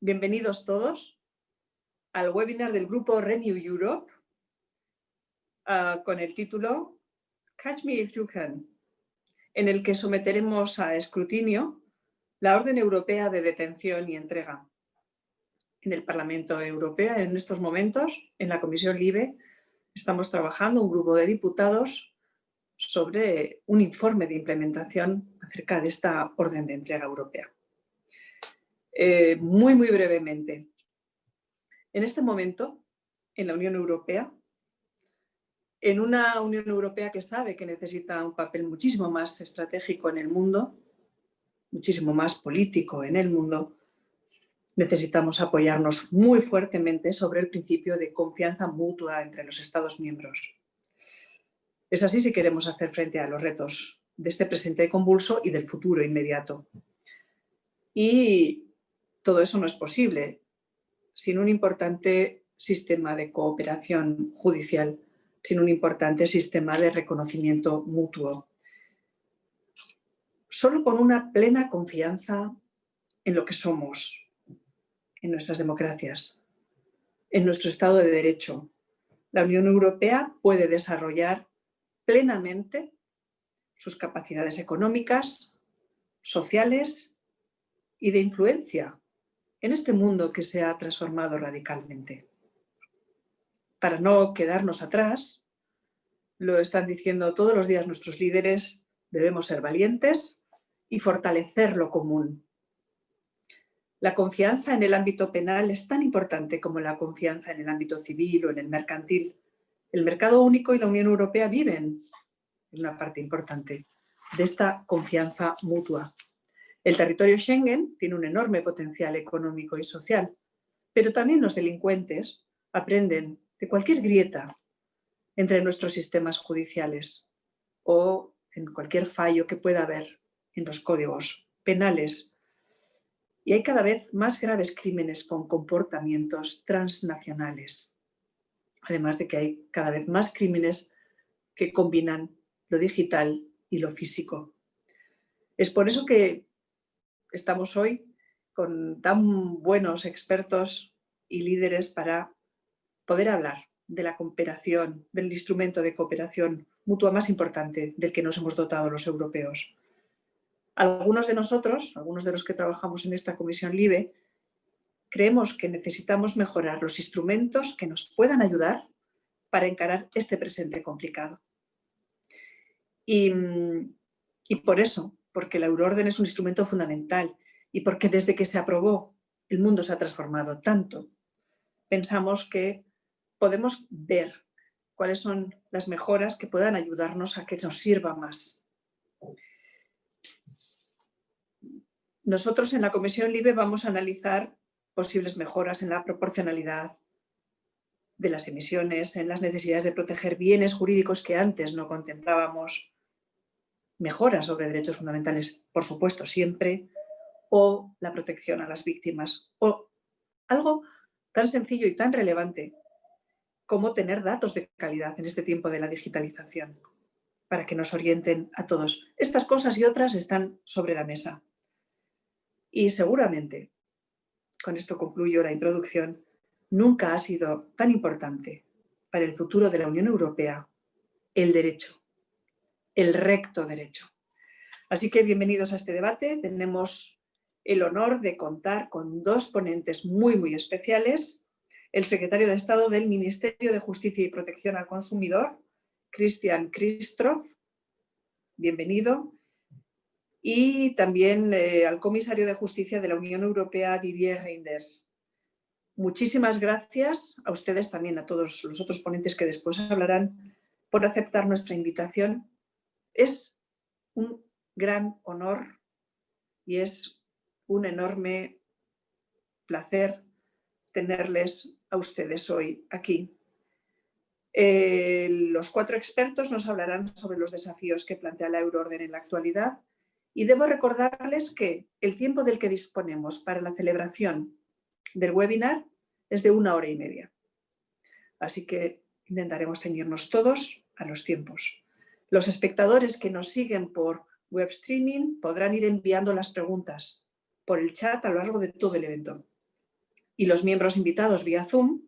Bienvenidos todos al webinar del grupo Renew Europe con el título Catch Me If You Can, en el que someteremos a escrutinio la orden europea de detención y entrega. En el Parlamento Europeo, en estos momentos, en la Comisión LIBE, estamos trabajando un grupo de diputados sobre un informe de implementación acerca de esta orden de entrega europea. Muy brevemente. En este momento, en la Unión Europea, en una Unión Europea que sabe que necesita un papel muchísimo más estratégico en el mundo, muchísimo más político en el mundo, necesitamos apoyarnos muy fuertemente sobre el principio de confianza mutua entre los Estados miembros. Es así si queremos hacer frente a los retos de este presente convulso y del futuro inmediato. Y todo eso no es posible sin un importante sistema de cooperación judicial, sin un importante sistema de reconocimiento mutuo. Solo con una plena confianza en lo que somos, en nuestras democracias, en nuestro Estado de Derecho, la Unión Europea puede desarrollar plenamente sus capacidades económicas, sociales y de influencia en este mundo que se ha transformado radicalmente. Para no quedarnos atrás, lo están diciendo todos los días nuestros líderes, debemos ser valientes y fortalecer lo común. La confianza en el ámbito penal es tan importante como la confianza en el ámbito civil o en el mercantil. El mercado único y la Unión Europea viven en una parte importante de esta confianza mutua. El territorio Schengen tiene un enorme potencial económico y social, pero también los delincuentes aprenden de cualquier grieta entre nuestros sistemas judiciales o en cualquier fallo que pueda haber en los códigos penales. Y hay cada vez más graves crímenes con comportamientos transnacionales. Además de que hay cada vez más crímenes que combinan lo digital y lo físico. Es por eso que estamos hoy con tan buenos expertos y líderes para poder hablar de la cooperación, del instrumento de cooperación mutua más importante del que nos hemos dotado los europeos. Algunos de nosotros, algunos de los que trabajamos en esta Comisión LIBE, creemos que necesitamos mejorar los instrumentos que nos puedan ayudar para encarar este presente complicado. Y por eso, porque la euroorden es un instrumento fundamental y porque desde que se aprobó el mundo se ha transformado tanto, pensamos que podemos ver cuáles son las mejoras que puedan ayudarnos a que nos sirva más. Nosotros en la Comisión LIBE vamos a analizar posibles mejoras en la proporcionalidad de las emisiones, en las necesidades de proteger bienes jurídicos que antes no contemplábamos, mejoras sobre derechos fundamentales, por supuesto, siempre, o la protección a las víctimas, o algo tan sencillo y tan relevante como tener datos de calidad en este tiempo de la digitalización, para que nos orienten a todos. Estas cosas y otras están sobre la mesa. Y seguramente, con esto concluyo la introducción, nunca ha sido tan importante para el futuro de la Unión Europea el derecho, el recto derecho. Así que bienvenidos a este debate. Tenemos el honor de contar con dos ponentes muy especiales. El secretario de Estado del Ministerio de Justicia y Protección al Consumidor, Christian Christoph, bienvenido. Y también al comisario de Justicia de la Unión Europea, Didier Reynders. Muchísimas gracias a ustedes también, a todos los otros ponentes que después hablarán, por aceptar nuestra invitación. Es un gran honor y es un enorme placer tenerles a ustedes hoy aquí. Los cuatro expertos nos hablarán sobre los desafíos que plantea la euroorden en la actualidad y debo recordarles que el tiempo del que disponemos para la celebración del webinar es de 1 hora y media. Así que intentaremos ceñirnos todos a los tiempos. Los espectadores que nos siguen por web streaming podrán ir enviando las preguntas por el chat a lo largo de todo el evento. y los miembros invitados vía Zoom.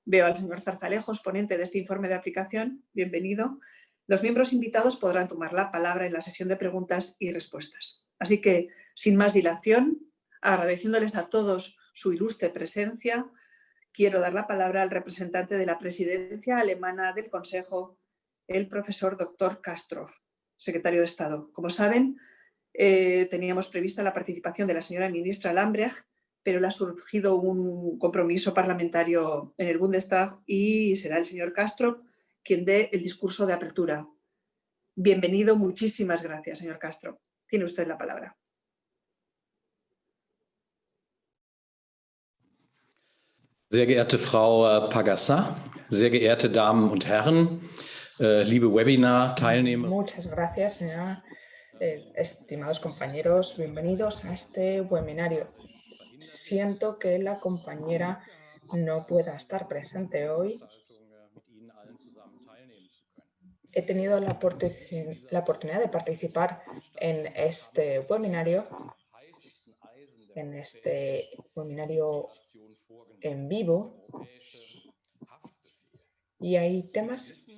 Veo al señor Zarzalejos, ponente de este informe de aplicación. Bienvenido. Los miembros invitados podrán tomar la palabra en la sesión de preguntas y respuestas. Así que, sin más dilación, agradeciéndoles a todos su ilustre presencia, quiero dar la palabra al representante de la presidencia alemana del Consejo, el profesor Dr. Castroff, secretario de Estado. Como saben, teníamos prevista la participación de la señora ministra Lambrecht, pero le ha surgido un compromiso parlamentario en el Bundestag y será el señor Castroff quien dé el discurso de apertura. Bienvenido, muchísimas gracias, señor Castroff. Tiene usted la palabra. Sehr geehrte Frau Pagasa, sehr geehrte Damen und Herren, liebe Webinar-Teilnehmer. Muchas gracias, señora. Estimados compañeros, bienvenidos a este webinario. Siento que la compañera no pueda estar presente hoy. He tenido la oportunidad de participar en este webinario en vivo, y hay temas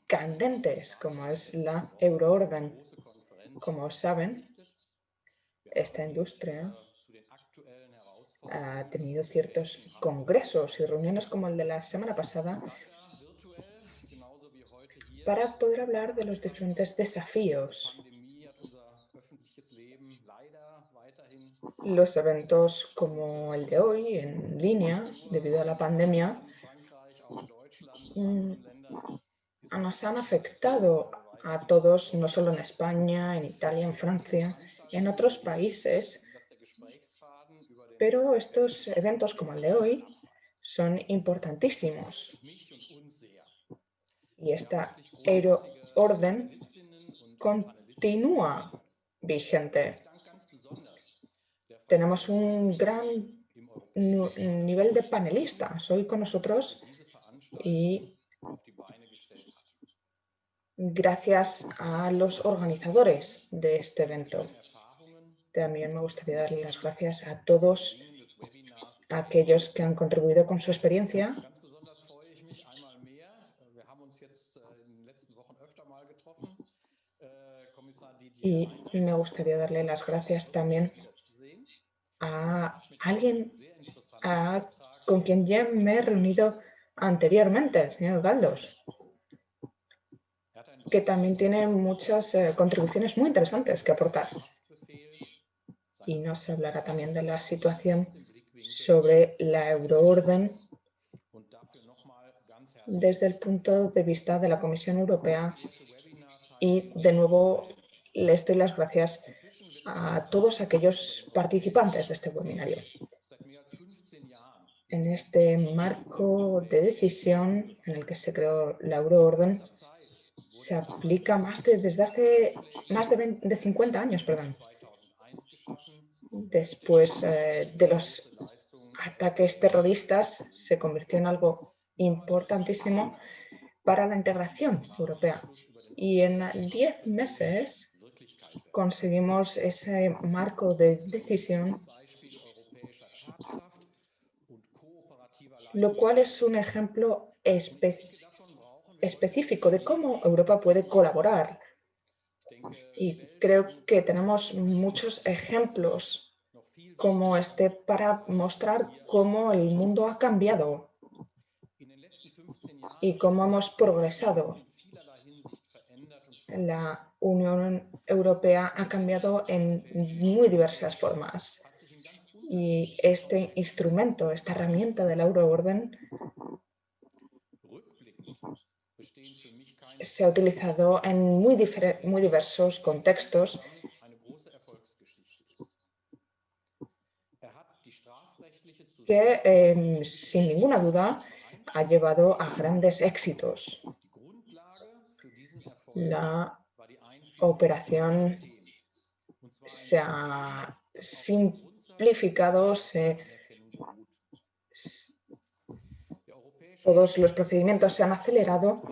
candentes como es la euroorden. Como saben, esta industria ha tenido ciertos congresos y reuniones como el de la semana pasada para poder hablar de los diferentes desafíos. Los eventos como el de hoy en línea, debido a la pandemia, nos han afectado a todos, no solo en España, en Italia, en Francia, en otros países. Pero estos eventos como el de hoy son importantísimos. Y esta euroorden continúa vigente. Tenemos un gran nivel de panelistas hoy con nosotros y gracias a los organizadores de este evento. También me gustaría darle las gracias a todos aquellos que han contribuido con su experiencia. Y me gustaría darle las gracias también a alguien con quien ya me he reunido anteriormente, el señor Galdos, que también tiene muchas contribuciones muy interesantes que aportar. Y nos hablará también de la situación sobre la euroorden desde el punto de vista de la Comisión Europea. Y de nuevo les doy las gracias a todos aquellos participantes de este webinario. En este marco de decisión en el que se creó la euroorden, se aplica desde hace más de 50 años, Después de los ataques terroristas, se convirtió en algo importantísimo para la integración europea. Y en 10 meses conseguimos ese marco de decisión, lo cual es un ejemplo específico de cómo Europa puede colaborar. Y creo que tenemos muchos ejemplos como este para mostrar cómo el mundo ha cambiado y cómo hemos progresado. La Unión Europea ha cambiado en muy diversas formas. Y este instrumento, esta herramienta de la euroorden, se ha utilizado en muy diversos contextos que, sin ninguna duda, ha llevado a grandes éxitos. La operación se ha simplificado, todos los procedimientos se han acelerado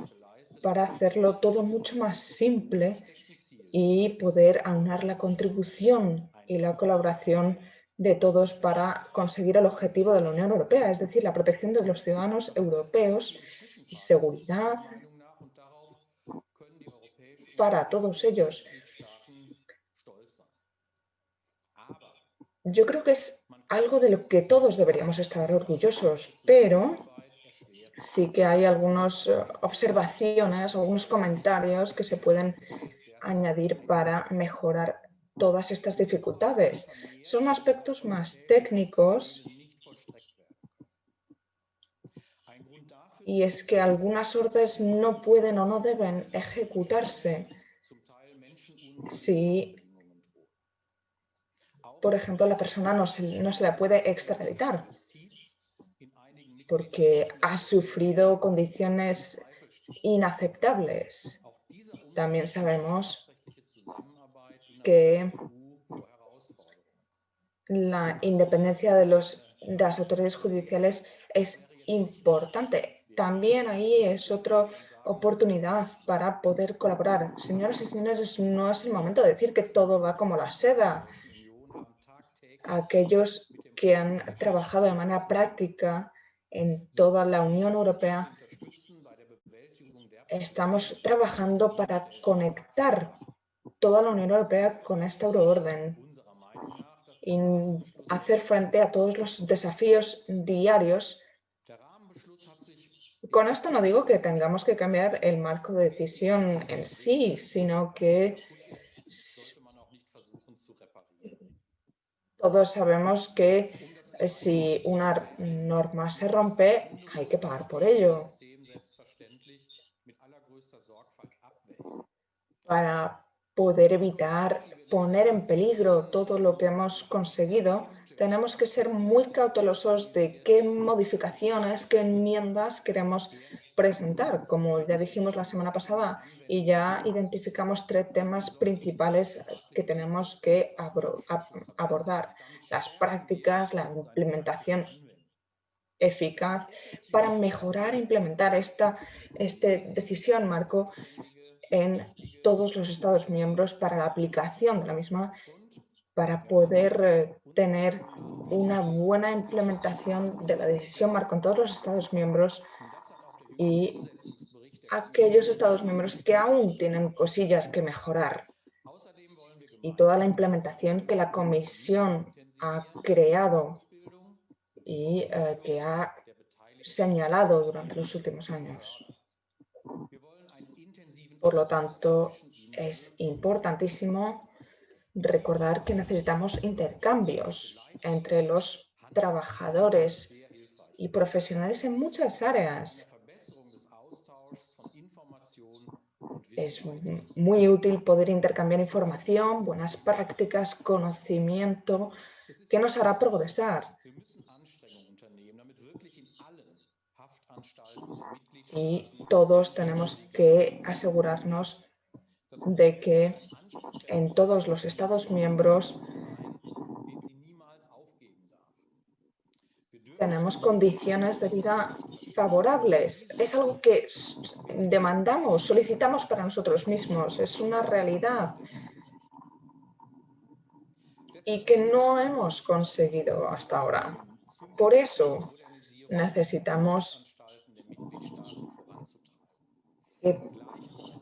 para hacerlo todo mucho más simple y poder aunar la contribución y la colaboración de todos para conseguir el objetivo de la Unión Europea, es decir, la protección de los ciudadanos europeos y seguridad para todos ellos. Yo creo que es algo de lo que todos deberíamos estar orgullosos, pero sí que hay algunas observaciones, algunos comentarios que se pueden añadir para mejorar todas estas dificultades. Son aspectos más técnicos y es que algunas órdenes no pueden o no deben ejecutarse si, por ejemplo, la persona no se la puede extraditar porque ha sufrido condiciones inaceptables. También sabemos que la independencia de las autoridades judiciales es importante. También ahí es otra oportunidad para poder colaborar. Señoras y señores, no es el momento de decir que todo va como la seda. Aquellos que han trabajado de manera práctica en toda la Unión Europea, estamos trabajando para conectar toda la Unión Europea con esta euroorden y hacer frente a todos los desafíos diarios. Con esto no digo que tengamos que cambiar el marco de decisión en sí, sino que todos sabemos que si una norma se rompe, hay que pagar por ello. Para poder evitar poner en peligro todo lo que hemos conseguido, tenemos que ser muy cautelosos de qué modificaciones, qué enmiendas queremos presentar. Como ya dijimos la semana pasada, y ya identificamos 3 temas principales que tenemos que abordar: las prácticas, la implementación eficaz para mejorar e implementar esta decisión marco en todos los Estados miembros para la aplicación de la misma, para poder tener una buena implementación de la decisión marco en todos los Estados miembros y aquellos Estados miembros que aún tienen cosillas que mejorar, y toda la implementación que la Comisión ha creado y que ha señalado durante los últimos años. Por lo tanto, es importantísimo recordar que necesitamos intercambios entre los trabajadores y profesionales en muchas áreas. Es muy útil poder intercambiar información, buenas prácticas, conocimiento, que nos hará progresar. Y todos tenemos que asegurarnos de que en todos los Estados miembros tenemos condiciones de vida favorables. Es algo que demandamos, solicitamos para nosotros mismos. Es una realidad y que no hemos conseguido hasta ahora. Por eso necesitamos que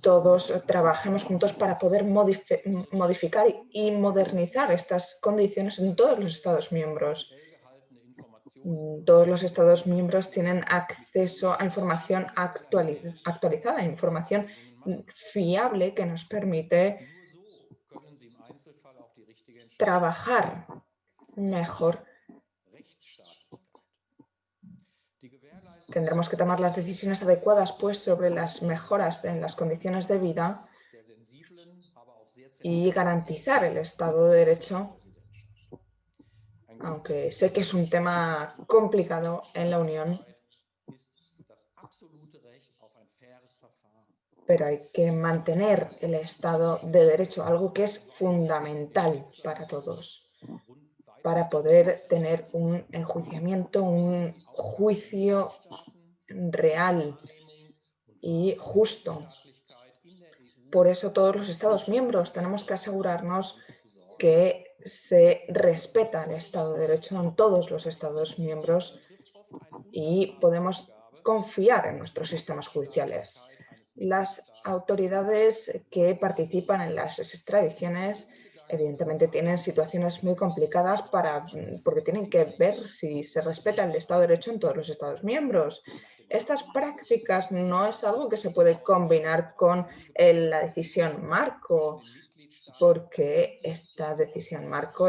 todos trabajemos juntos para poder modificar y modernizar estas condiciones en todos los Estados miembros. Todos los Estados miembros tienen acceso a información actualizada, información fiable que nos permite trabajar mejor. Tendremos que tomar las decisiones adecuadas sobre las mejoras en las condiciones de vida y garantizar el Estado de Derecho, aunque sé que es un tema complicado en la Unión, pero hay que mantener el Estado de Derecho, algo que es fundamental para todos, para poder tener un enjuiciamiento, un juicio real y justo. Por eso todos los Estados miembros tenemos que asegurarnos que se respeta el Estado de Derecho en todos los Estados miembros y podemos confiar en nuestros sistemas judiciales. Las autoridades que participan en las extradiciones evidentemente tienen situaciones muy complicadas porque tienen que ver si se respeta el Estado de Derecho en todos los Estados miembros. Estas prácticas no es algo que se puede combinar con la decisión marco, porque esta decisión marco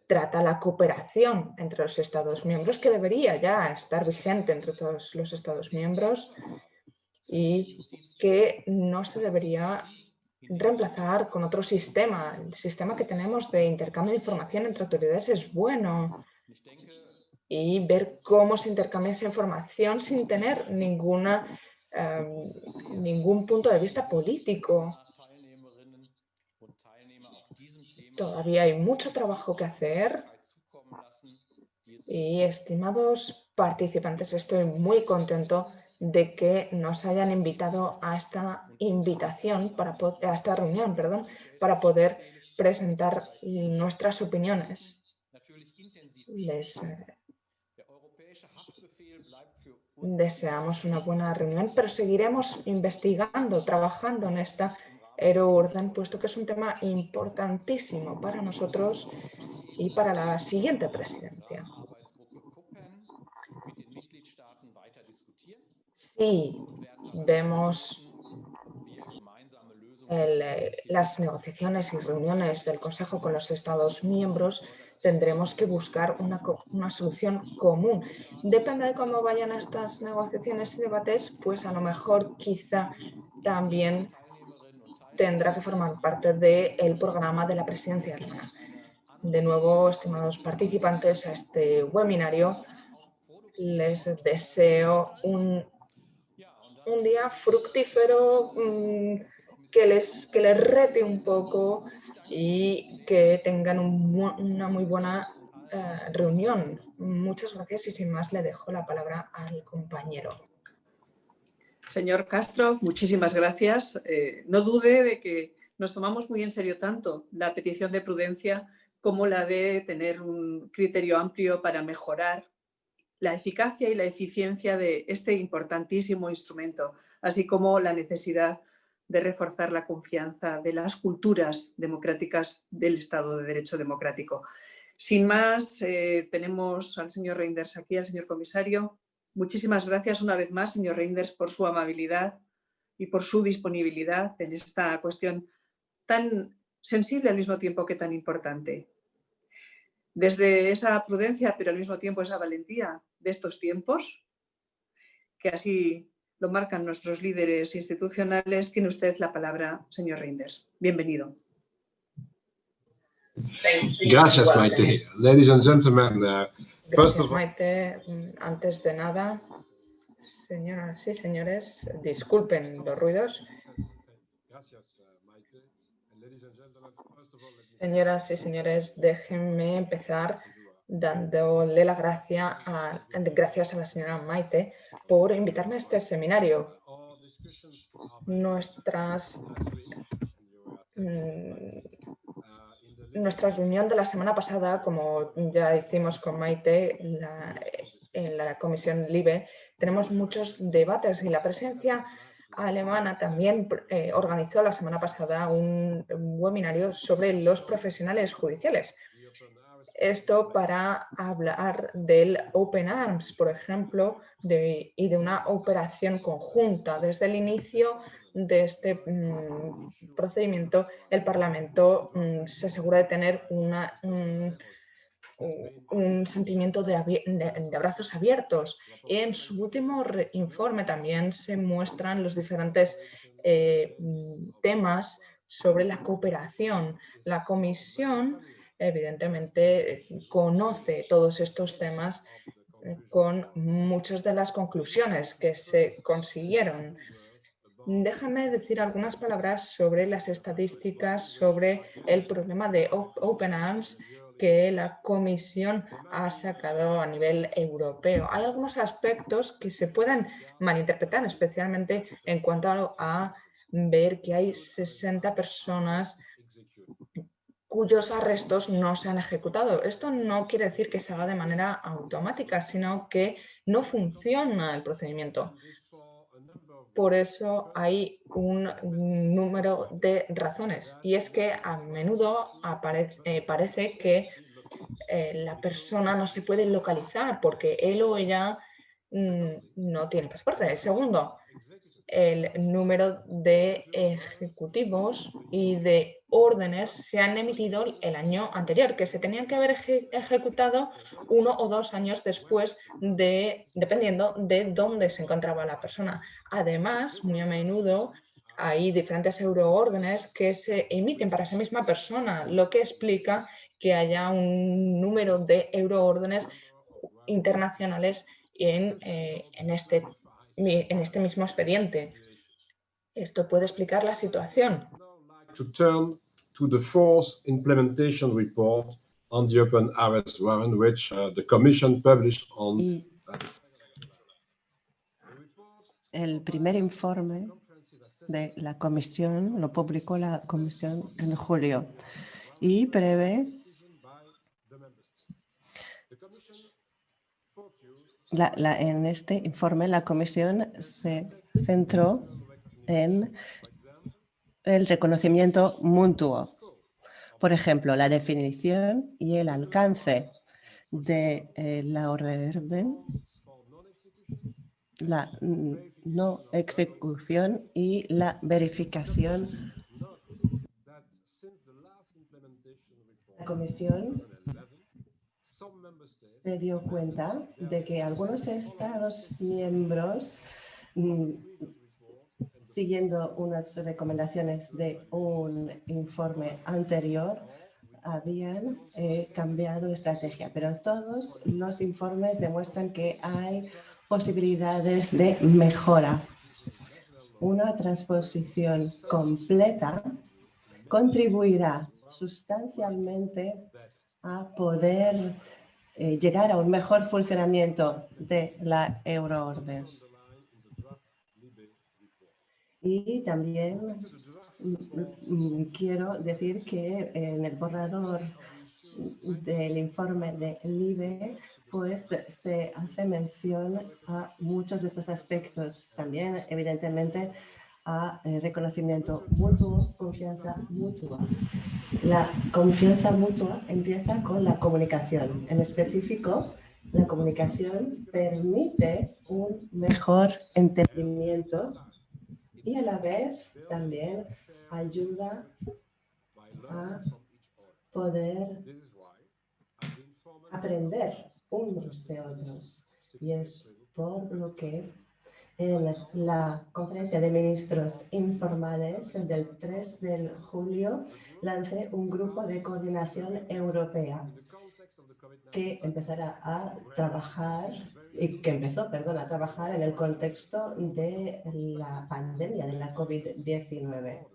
trata la cooperación entre los Estados miembros, que debería ya estar vigente entre todos los Estados miembros y que no se debería reemplazar con otro sistema. El sistema que tenemos de intercambio de información entre autoridades es bueno, y ver cómo se intercambia esa información sin tener ningún punto de vista político. Todavía hay mucho trabajo que hacer y, estimados participantes, estoy muy contento de que nos hayan invitado a esta reunión, para poder presentar nuestras opiniones. Les deseamos una buena reunión, pero seguiremos investigando, trabajando en esta Euroorden, puesto que es un tema importantísimo para nosotros y para la siguiente presidencia. Sí, vemos las negociaciones y reuniones del Consejo con los Estados miembros, tendremos que buscar una solución común. Depende de cómo vayan estas negociaciones y debates, pues a lo mejor quizá también tendrá que formar parte del programa de la presidencia alemana. De nuevo, estimados participantes a este webinario, les deseo un día fructífero, que les rete un poco y que tengan una muy buena reunión. Muchas gracias y sin más le dejo la palabra al compañero. Señor Castro, muchísimas gracias. No dude de que nos tomamos muy en serio tanto la petición de prudencia como la de tener un criterio amplio para mejorar la eficacia y la eficiencia de este importantísimo instrumento, así como la necesidad de reforzar la confianza de las culturas democráticas del Estado de Derecho democrático. Sin más, tenemos al señor Reinders aquí, al señor comisario. Muchísimas gracias una vez más, señor Reinders, por su amabilidad y por su disponibilidad en esta cuestión tan sensible al mismo tiempo que tan importante. Desde esa prudencia, pero al mismo tiempo esa valentía de estos tiempos, que así lo marcan nuestros líderes institucionales, tiene usted la palabra, señor Reinders. Bienvenido. Gracias, Maite. Ladies and gentlemen, Gracias, Maite. Antes de nada, señoras y señores, disculpen los ruidos. Señoras y señores, déjenme empezar dándole gracias a la señora Maite por invitarme a este seminario. Nuestra reunión de la semana pasada, como ya hicimos con Maite en la Comisión LIBE, tenemos muchos debates y la presidencia alemana también organizó la semana pasada un webinario sobre los profesionales judiciales. Esto para hablar del Open Arms, por ejemplo, y de una operación conjunta. Desde el inicio de este procedimiento, el Parlamento se asegura de tener un sentimiento de abrazos abiertos. Y en su último informe también se muestran los diferentes temas sobre la cooperación. La Comisión, evidentemente, conoce todos estos temas con muchas de las conclusiones que se consiguieron. Déjame decir algunas palabras sobre las estadísticas sobre el problema de Open Arms que la Comisión ha sacado a nivel europeo. Hay algunos aspectos que se pueden malinterpretar, especialmente en cuanto a ver que hay 60 personas cuyos arrestos no se han ejecutado. Esto no quiere decir que se haga de manera automática, sino que no funciona el procedimiento. Por eso hay un número de razones, y es que a menudo parece que la persona no se puede localizar porque él o ella no tiene pasaporte. Segundo, el número de ejecutivos y de órdenes se han emitido el año anterior, que se tenían que haber ejecutado 1 o 2 años después, dependiendo de dónde se encontraba la persona. Además, muy a menudo hay diferentes euroórdenes que se emiten para esa misma persona, lo que explica que haya un número de euroórdenes internacionales en este mismo expediente. Esto puede explicar la situación. To turn to the fourth implementation report on the open arrest warrant, which the Commission published on. El primer informe de la Comisión lo publicó la Comisión en julio y prevé en este informe la Comisión se centró en el reconocimiento mutuo. Por ejemplo, la definición y el alcance de la orden, la no ejecución y la verificación. La Comisión se dio cuenta de que algunos Estados miembros, siguiendo unas recomendaciones de un informe anterior, habían cambiado de estrategia, pero todos los informes demuestran que hay posibilidades de mejora. Una transposición completa contribuirá sustancialmente a poder llegar a un mejor funcionamiento de la euroorden. Y también quiero decir que en el borrador del informe de LIBE pues se hace mención a muchos de estos aspectos. También, evidentemente, a reconocimiento mutuo, confianza mutua. La confianza mutua empieza con la comunicación. En específico, la comunicación permite un mejor entendimiento y a la vez también ayuda a poder aprender unos de otros. Y es por lo que en la conferencia de ministros informales del 3 de julio lancé un grupo de coordinación europea que empezará a trabajar a trabajar en el contexto de la pandemia de la COVID-19.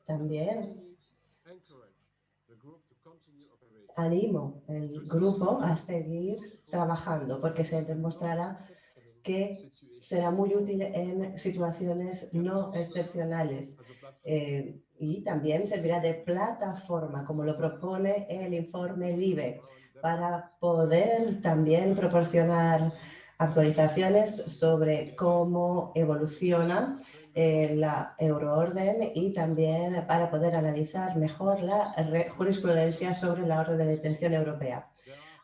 También animo al grupo a seguir trabajando porque se demostrará que será muy útil en situaciones no excepcionales y también servirá de plataforma, como lo propone el informe LIBE, para poder también proporcionar actualizaciones sobre cómo evoluciona la euroorden y también para poder analizar mejor la jurisprudencia sobre la orden de detención europea.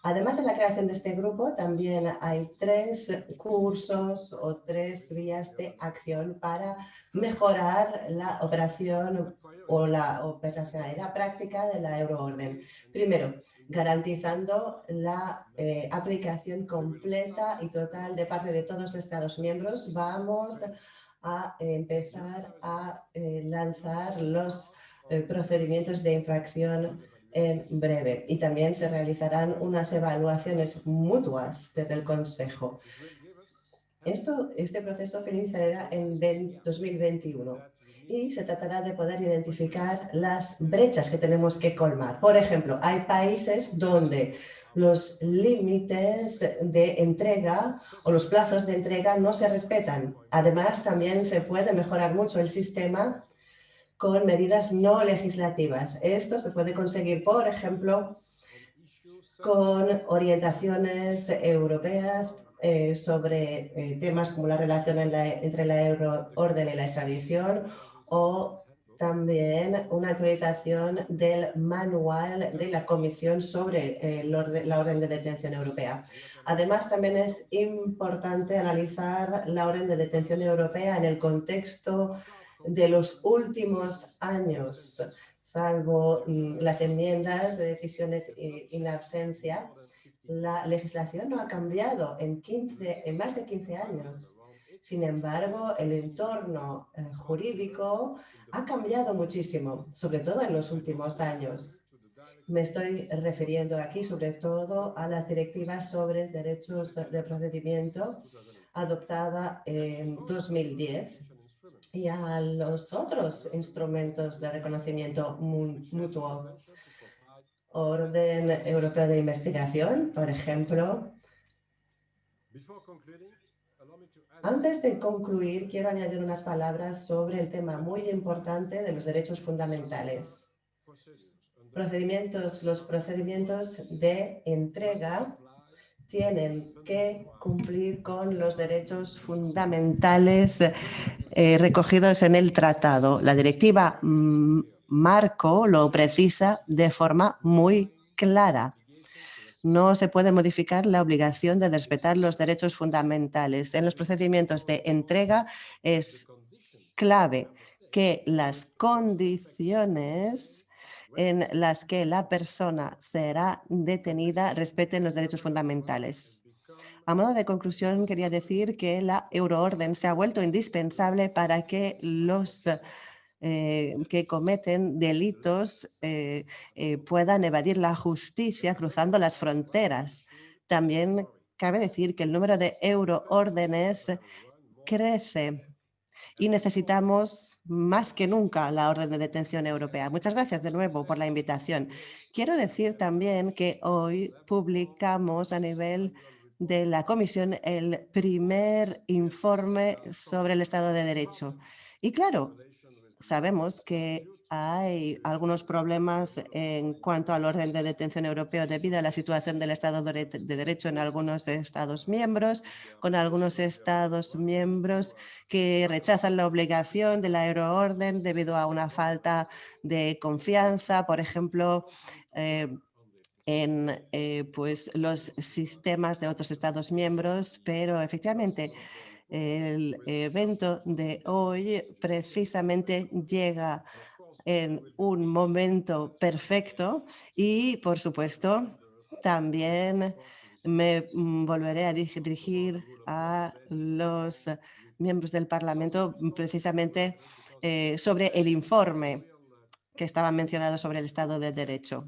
Además de la creación de este grupo, también hay 3 cursos o 3 vías de acción para mejorar la operación o la operacionalidad práctica de la euroorden. Primero, garantizando la aplicación completa y total de parte de todos los Estados miembros. Vamos a empezar a lanzar los procedimientos de infracción en breve y también se realizarán unas evaluaciones mutuas desde el Consejo. Este proceso finalizará en 2021 y se tratará de poder identificar las brechas que tenemos que colmar. Por ejemplo, hay países donde los límites de entrega o los plazos de entrega no se respetan. Además, también se puede mejorar mucho el sistema con medidas no legislativas. Esto se puede conseguir, por ejemplo, con orientaciones europeas sobre temas como la relación entre la euroorden y la extradición, o también una actualización del manual de la Comisión sobre la orden de detención europea. Además, también es importante analizar la orden de detención europea en el contexto de los últimos años, salvo las enmiendas de decisiones in absencia. La legislación no ha cambiado en más de 15 años. Sin embargo, el entorno jurídico ha cambiado muchísimo, sobre todo en los últimos años. Me estoy refiriendo aquí sobre todo a las directivas sobre derechos de procedimiento adoptada en 2010 y a los otros instrumentos de reconocimiento mutuo. Orden Europeo de Investigación, por ejemplo. Antes de concluir, quiero añadir unas palabras sobre el tema muy importante de los derechos fundamentales. Los procedimientos de entrega tienen que cumplir con los derechos fundamentales recogidos en el tratado. La directiva marco lo precisa de forma muy clara. No se puede modificar la obligación de respetar los derechos fundamentales. En los procedimientos de entrega es clave que las condiciones en las que la persona será detenida respeten los derechos fundamentales. A modo de conclusión, quería decir que la euroorden se ha vuelto indispensable para que los que cometen delitos puedan evadir la justicia cruzando las fronteras. También cabe decir que el número de euroórdenes crece y necesitamos más que nunca la orden de detención europea. Muchas gracias de nuevo por la invitación. Quiero decir también que hoy publicamos a nivel de la Comisión el primer informe sobre el Estado de Derecho. Y claro, sabemos que hay algunos problemas en cuanto al orden de detención europeo debido a la situación del Estado de Derecho en algunos Estados miembros, con algunos Estados miembros que rechazan la obligación de la euroorden debido a una falta de confianza, por ejemplo, en pues los sistemas de otros Estados miembros, pero efectivamente el evento de hoy precisamente llega en un momento perfecto y, por supuesto, también me volveré a dirigir a los miembros del Parlamento precisamente sobre el informe que estaba mencionado sobre el Estado de Derecho.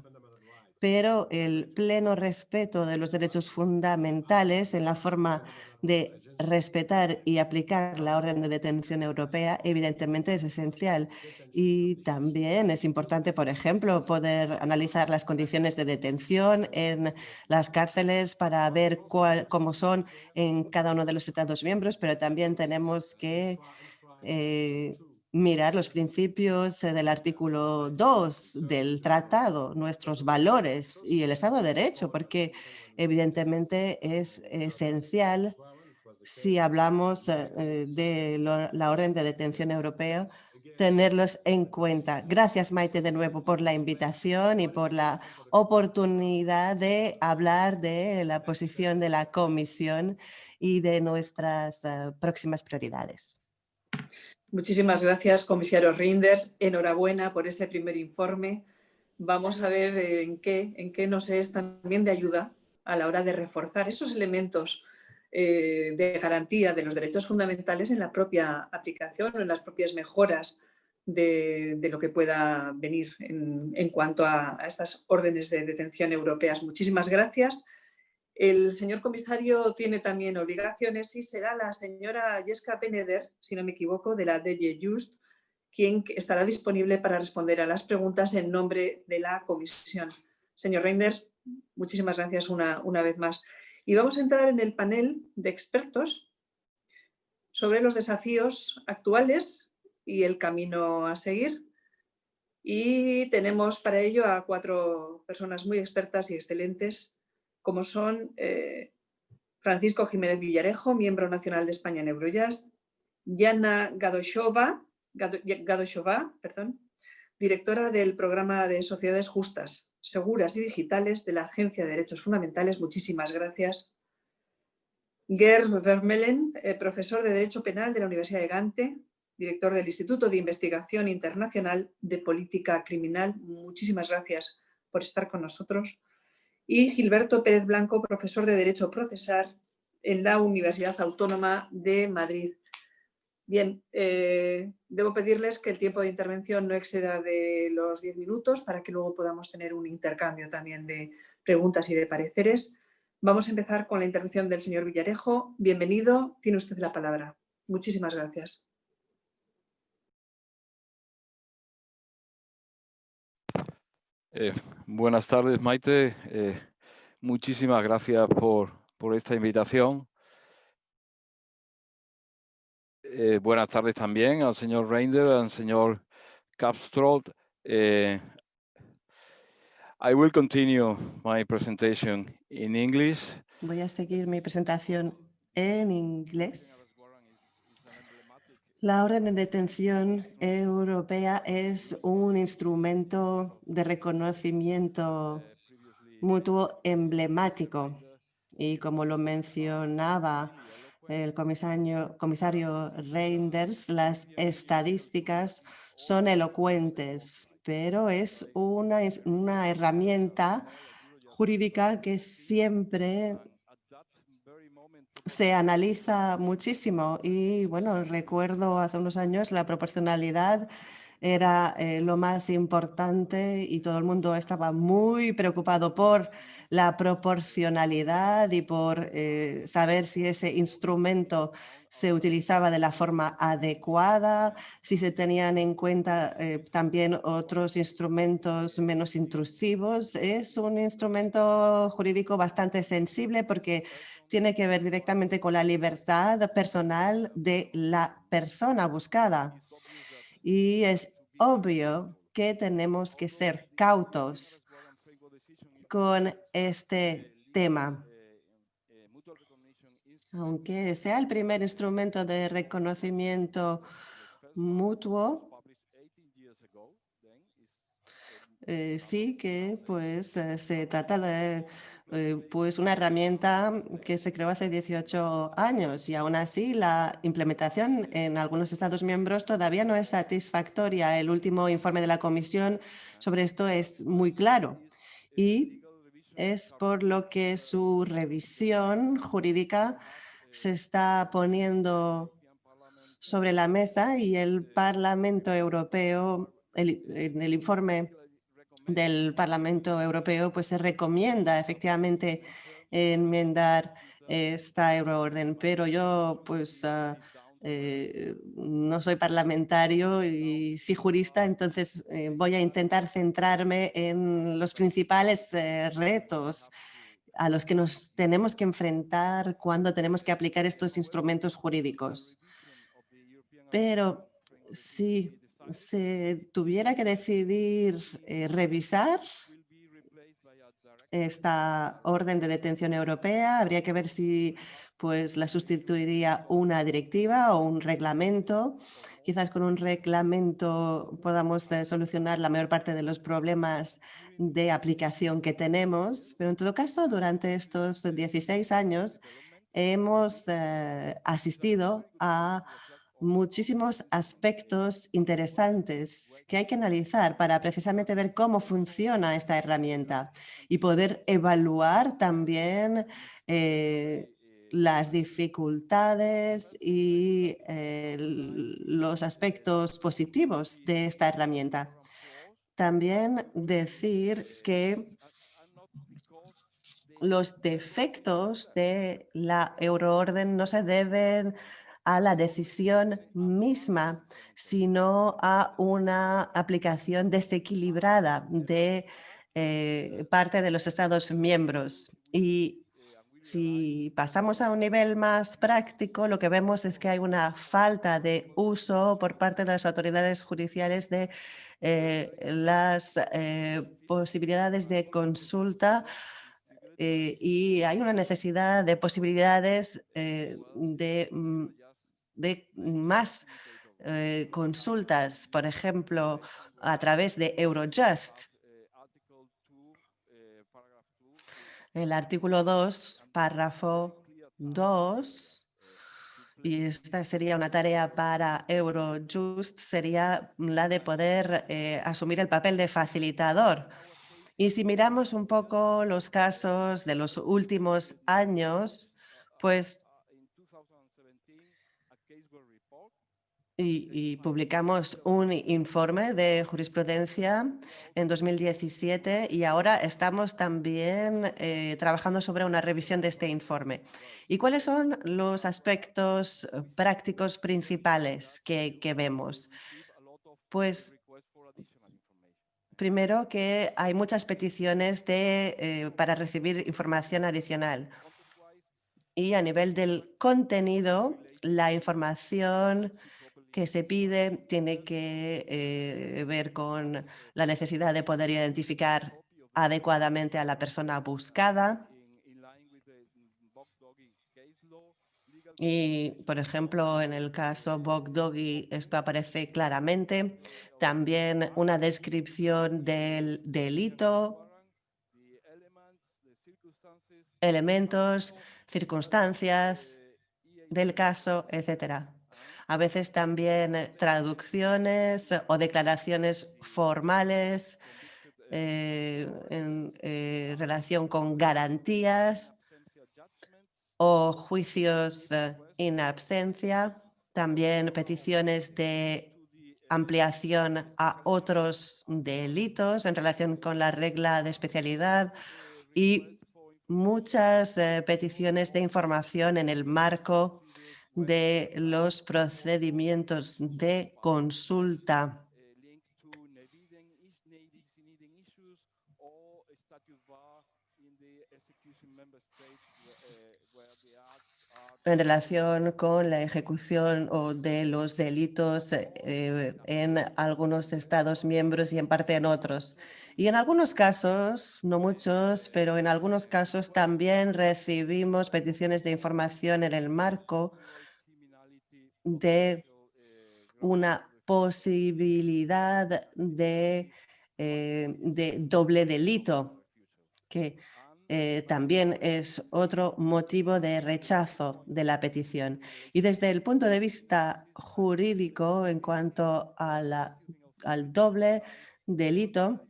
Pero el pleno respeto de los derechos fundamentales en la forma de respetar y aplicar la orden de detención europea evidentemente es esencial. Y también es importante, por ejemplo, poder analizar las condiciones de detención en las cárceles para ver cómo son en cada uno de los Estados miembros, pero también tenemos que mirar los principios del artículo 2 del tratado, nuestros valores y el Estado de Derecho, porque evidentemente es esencial si hablamos de la orden de detención europea, tenerlos en cuenta. Gracias, Maite, de nuevo por la invitación y por la oportunidad de hablar de la posición de la Comisión y de nuestras próximas prioridades. Muchísimas gracias, comisario Reynders. Enhorabuena por ese primer informe. Vamos a ver en qué nos es también de ayuda a la hora de reforzar esos elementos de garantía de los derechos fundamentales en la propia aplicación o en las propias mejoras de lo que pueda venir en cuanto a estas órdenes de detención europeas. Muchísimas gracias. El señor comisario tiene también obligaciones y será la señora Jessica Peneder, si no me equivoco, de la DG Just, quien estará disponible para responder a las preguntas en nombre de la comisión. Señor Reynders, muchísimas gracias una vez más. Y vamos a entrar en el panel de expertos sobre los desafíos actuales y el camino a seguir. Y tenemos para ello a 4 personas muy expertas y excelentes, como son Francisco Jiménez Villarejo, miembro nacional de España en Eurojust, Jana Gadoshova, directora del programa de Sociedades Justas, Seguras y Digitales de la Agencia de Derechos Fundamentales. Muchísimas gracias. Gerd Vermeulen, profesor de Derecho Penal de la Universidad de Gante, director del Instituto de Investigación Internacional de Política Criminal. Muchísimas gracias por estar con nosotros. Y Gilberto Pérez Blanco, profesor de Derecho Procesal en la Universidad Autónoma de Madrid. Bien, debo pedirles que el tiempo de intervención no exceda de los 10 minutos para que luego podamos tener un intercambio también de preguntas y de pareceres. Vamos a empezar con la intervención del señor Villarejo. Bienvenido, tiene usted la palabra. Muchísimas gracias. Buenas tardes, Maite. Muchísimas gracias por esta invitación. Buenas tardes también al señor Reinders, al señor Kappstroth. I will continue my presentation in English. Voy a seguir mi presentación en inglés. La orden de detención europea es un instrumento de reconocimiento mutuo emblemático y, como lo mencionaba el comisario Reinders, las estadísticas son elocuentes, pero es una herramienta jurídica que siempre se analiza muchísimo. Y bueno, recuerdo hace unos años la proporcionalidad era lo más importante y todo el mundo estaba muy preocupado por la proporcionalidad y por saber si ese instrumento se utilizaba de la forma adecuada, si se tenían en cuenta también otros instrumentos menos intrusivos. Es un instrumento jurídico bastante sensible porque tiene que ver directamente con la libertad personal de la persona buscada. Y es obvio que tenemos que ser cautos con este tema. Aunque sea el primer instrumento de reconocimiento mutuo, sí que pues, se trata de pues una herramienta que se creó hace 18 años y aún así la implementación en algunos Estados miembros todavía no es satisfactoria. El último informe de la Comisión sobre esto es muy claro y es por lo que su revisión jurídica se está poniendo sobre la mesa y el Parlamento Europeo, en el informe del Parlamento Europeo, pues se recomienda efectivamente enmendar esta euroorden, pero yo pues no soy parlamentario y sí jurista, entonces voy a intentar centrarme en los principales retos a los que nos tenemos que enfrentar cuando tenemos que aplicar estos instrumentos jurídicos. Pero si se tuviera que decidir revisar esta orden de detención europea, habría que ver si pues, la sustituiría una directiva o un reglamento. Quizás con un reglamento podamos solucionar la mayor parte de los problemas de aplicación que tenemos, pero en todo caso, durante estos 16 años hemos asistido a muchísimos aspectos interesantes que hay que analizar para precisamente ver cómo funciona esta herramienta y poder evaluar también las dificultades y los aspectos positivos de esta herramienta. También decir que los defectos de la euroorden no se deben a la decisión misma, sino a una aplicación desequilibrada de parte de los Estados miembros. Y Si pasamos a un nivel más práctico, lo que vemos es que hay una falta de uso por parte de las autoridades judiciales de las posibilidades de consulta y hay una necesidad de posibilidades de más consultas, por ejemplo, a través de Eurojust. El artículo 2, párrafo 2, y esta sería una tarea para Eurojust, sería la de poder asumir el papel de facilitador. Y si miramos un poco los casos de los últimos años, pues y publicamos un informe de jurisprudencia en 2017 y ahora estamos también trabajando sobre una revisión de este informe. ¿Y cuáles son los aspectos prácticos principales que vemos? Pues primero que hay muchas peticiones para recibir información adicional. Y a nivel del contenido, la información que se pide tiene que ver con la necesidad de poder identificar adecuadamente a la persona buscada. Y, por ejemplo, en el caso Bogdogui, esto aparece claramente. También una descripción del delito, elementos, circunstancias del caso, etcétera. A veces también traducciones o declaraciones formales en relación con garantías o juicios in absentia, también peticiones de ampliación a otros delitos en relación con la regla de especialidad y muchas peticiones de información en el marco de los procedimientos de consulta. En relación con la ejecución o de los delitos en algunos Estados miembros y en parte en otros. Y en algunos casos, no muchos, pero en algunos casos también recibimos peticiones de información en el marco de una posibilidad de doble delito, que también es otro motivo de rechazo de la petición. Y desde el punto de vista jurídico, en cuanto a al doble delito,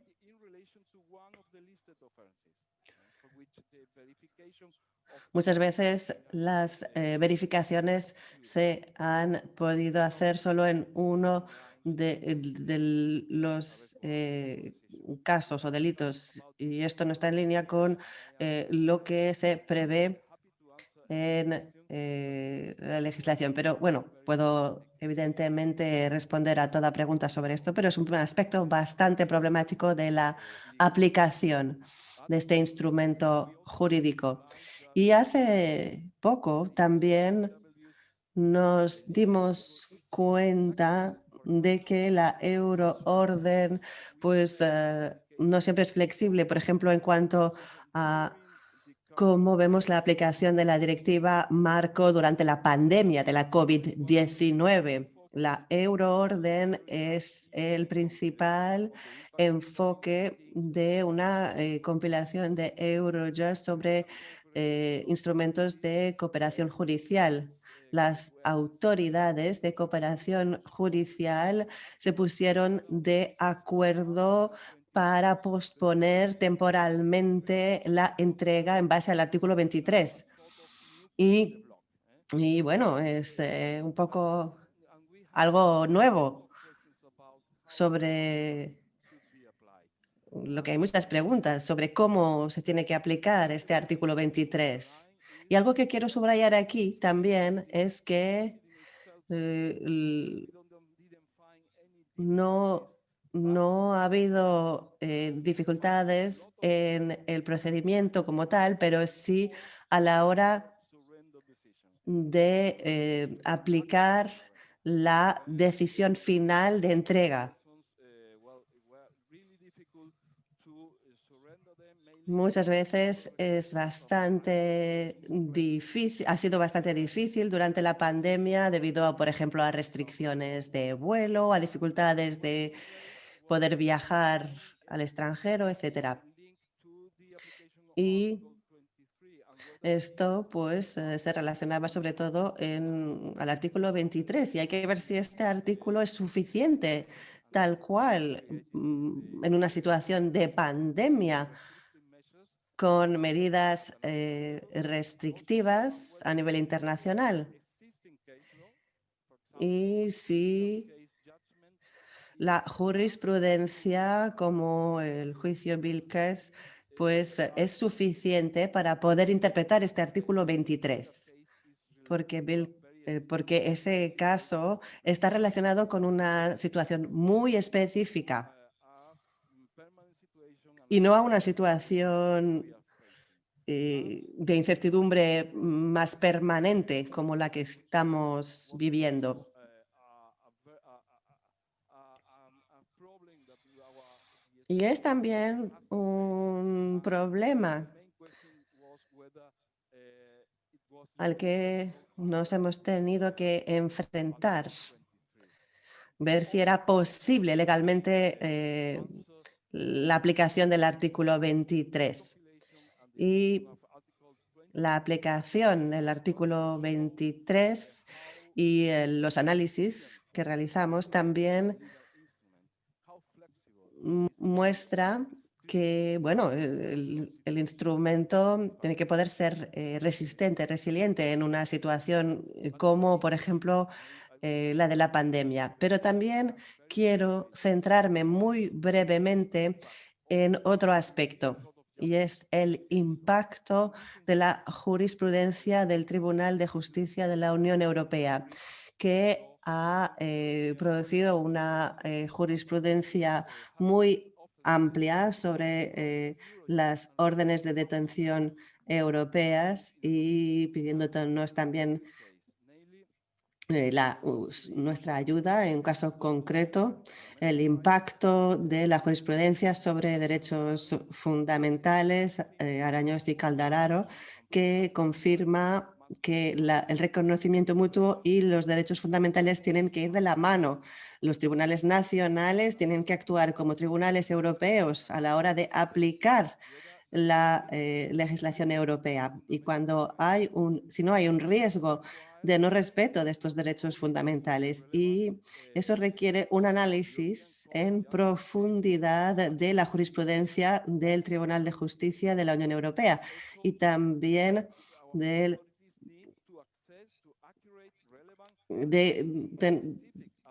muchas veces las verificaciones se han podido hacer solo en uno de los casos o delitos y esto no está en línea con lo que se prevé en la legislación. Pero bueno, puedo evidentemente responder a toda pregunta sobre esto, pero es un aspecto bastante problemático de la aplicación de este instrumento jurídico. Y hace poco también nos dimos cuenta de que la euroorden pues, no siempre es flexible, por ejemplo, en cuanto a cómo vemos la aplicación de la directiva marco durante la pandemia de la COVID-19. La euroorden es el principal enfoque de una compilación de Eurojust sobre instrumentos de cooperación judicial. Las autoridades de cooperación judicial se pusieron de acuerdo para posponer temporalmente la entrega en base al artículo 23. Y bueno, es un poco algo nuevo sobre lo que hay muchas preguntas sobre cómo se tiene que aplicar este artículo 23. Y algo que quiero subrayar aquí también es que no ha habido dificultades en el procedimiento como tal, pero sí a la hora de aplicar la decisión final de entrega. Muchas veces es bastante difícil, ha sido bastante difícil durante la pandemia debido a, por ejemplo, a restricciones de vuelo, a dificultades de poder viajar al extranjero, etcétera. Y esto pues se relacionaba sobre todo al artículo 23 y hay que ver si este artículo es suficiente tal cual en una situación de pandemia con medidas restrictivas a nivel internacional. Y si la jurisprudencia como el juicio Vilkes pues es suficiente para poder interpretar este artículo 23, porque ese caso está relacionado con una situación muy específica y no a una situación de incertidumbre más permanente como la que estamos viviendo. Y es también un problema al que nos hemos tenido que enfrentar, ver si era posible legalmente la aplicación del artículo 23. Y la aplicación del artículo 23 y los análisis que realizamos también muestra que, bueno, el instrumento tiene que poder ser resistente, resiliente en una situación como, por ejemplo, la de la pandemia. Pero también quiero centrarme muy brevemente en otro aspecto, y es el impacto de la jurisprudencia del Tribunal de Justicia de la Unión Europea, que ha producido una jurisprudencia muy amplia sobre las órdenes de detención europeas y pidiéndonos también nuestra ayuda en un caso concreto, el impacto de la jurisprudencia sobre derechos fundamentales, Arañós y Caldararo, que confirma que el reconocimiento mutuo y los derechos fundamentales tienen que ir de la mano. Los tribunales nacionales tienen que actuar como tribunales europeos a la hora de aplicar la legislación europea. Y si no hay un riesgo de no respeto de estos derechos fundamentales, y eso requiere un análisis en profundidad de la jurisprudencia del Tribunal de Justicia de la Unión Europea y también del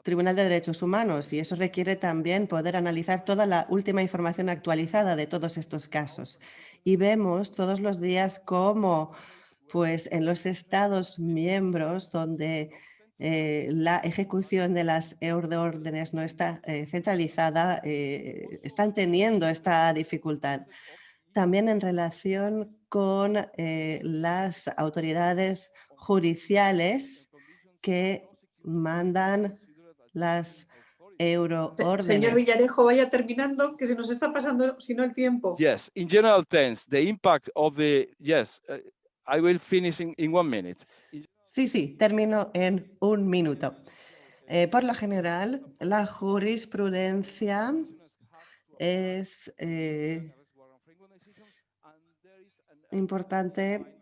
Tribunal de Derechos Humanos, y eso requiere también poder analizar toda la última información actualizada de todos estos casos. Y vemos todos los días cómo pues, en los Estados miembros donde la ejecución de las órdenes no está centralizada, están teniendo esta dificultad. También en relación con las autoridades judiciales que mandan las euroórdenes. Señor Villarejo, vaya terminando, que se nos está pasando, si no, el tiempo. Yes, in general terms, the impact of I will finish in 1 minute. Sí, termino en 1 minuto. Por lo general, la jurisprudencia es importante,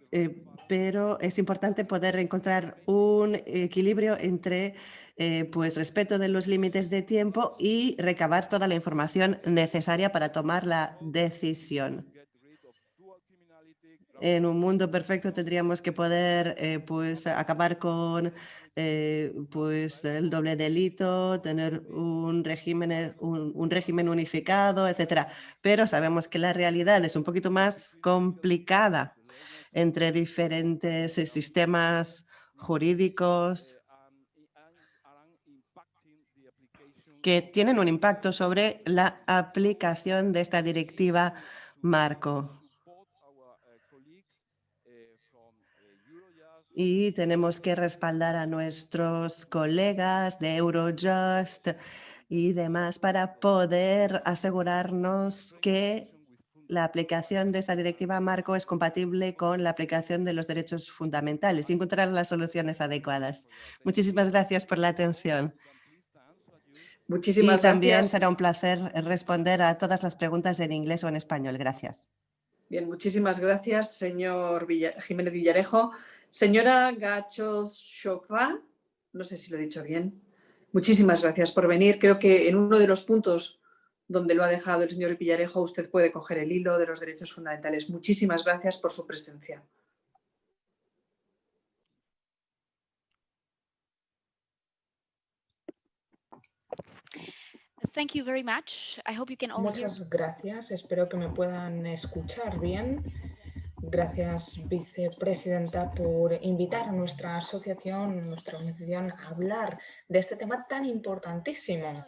pero es importante poder encontrar un equilibrio entre pues, respeto de los límites de tiempo y recabar toda la información necesaria para tomar la decisión. En un mundo perfecto tendríamos que poder pues, acabar con pues, el doble delito, tener un régimen unificado, etcétera. Pero sabemos que la realidad es un poquito más complicada entre diferentes sistemas jurídicos que tienen un impacto sobre la aplicación de esta directiva marco. Y tenemos que respaldar a nuestros colegas de Eurojust y demás para poder asegurarnos que la aplicación de esta directiva marco es compatible con la aplicación de los derechos fundamentales y encontrar las soluciones adecuadas. Muchísimas gracias por la atención. Muchísimas Y también gracias. será un placer responder a todas las preguntas en inglés o en español. Gracias. Bien, muchísimas gracias, señor Jiménez Villarejo. Señora Gachos Shofa, no sé si lo he dicho bien. Muchísimas gracias por venir. Creo que en uno de los puntos donde lo ha dejado el señor Villarejo, usted puede coger el hilo de los derechos fundamentales. Muchísimas gracias por su presencia. Thank you very much. I hope you can all Muchas gracias. Espero que me puedan escuchar bien. Gracias, vicepresidenta, por invitar a nuestra asociación, nuestra organización, a hablar de este tema tan importantísimo.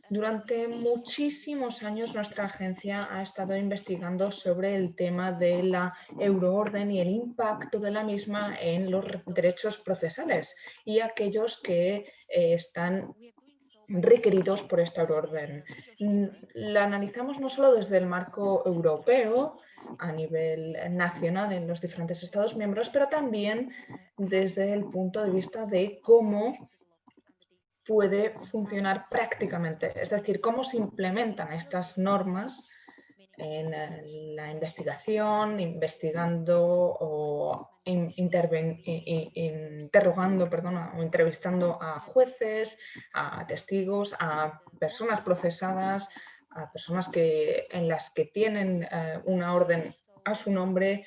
Durante muchísimos años nuestra agencia ha estado investigando sobre el tema de la euroorden y el impacto de la misma en los derechos procesales y aquellos que están requeridos por esta euroorden. La analizamos no solo desde el marco europeo, a nivel nacional en los diferentes Estados miembros, pero también desde el punto de vista de cómo puede funcionar prácticamente, es decir, cómo se implementan estas normas en la investigación, investigando o interrogando, o entrevistando a jueces, a testigos, a personas procesadas, a personas en las que tienen una orden a su nombre.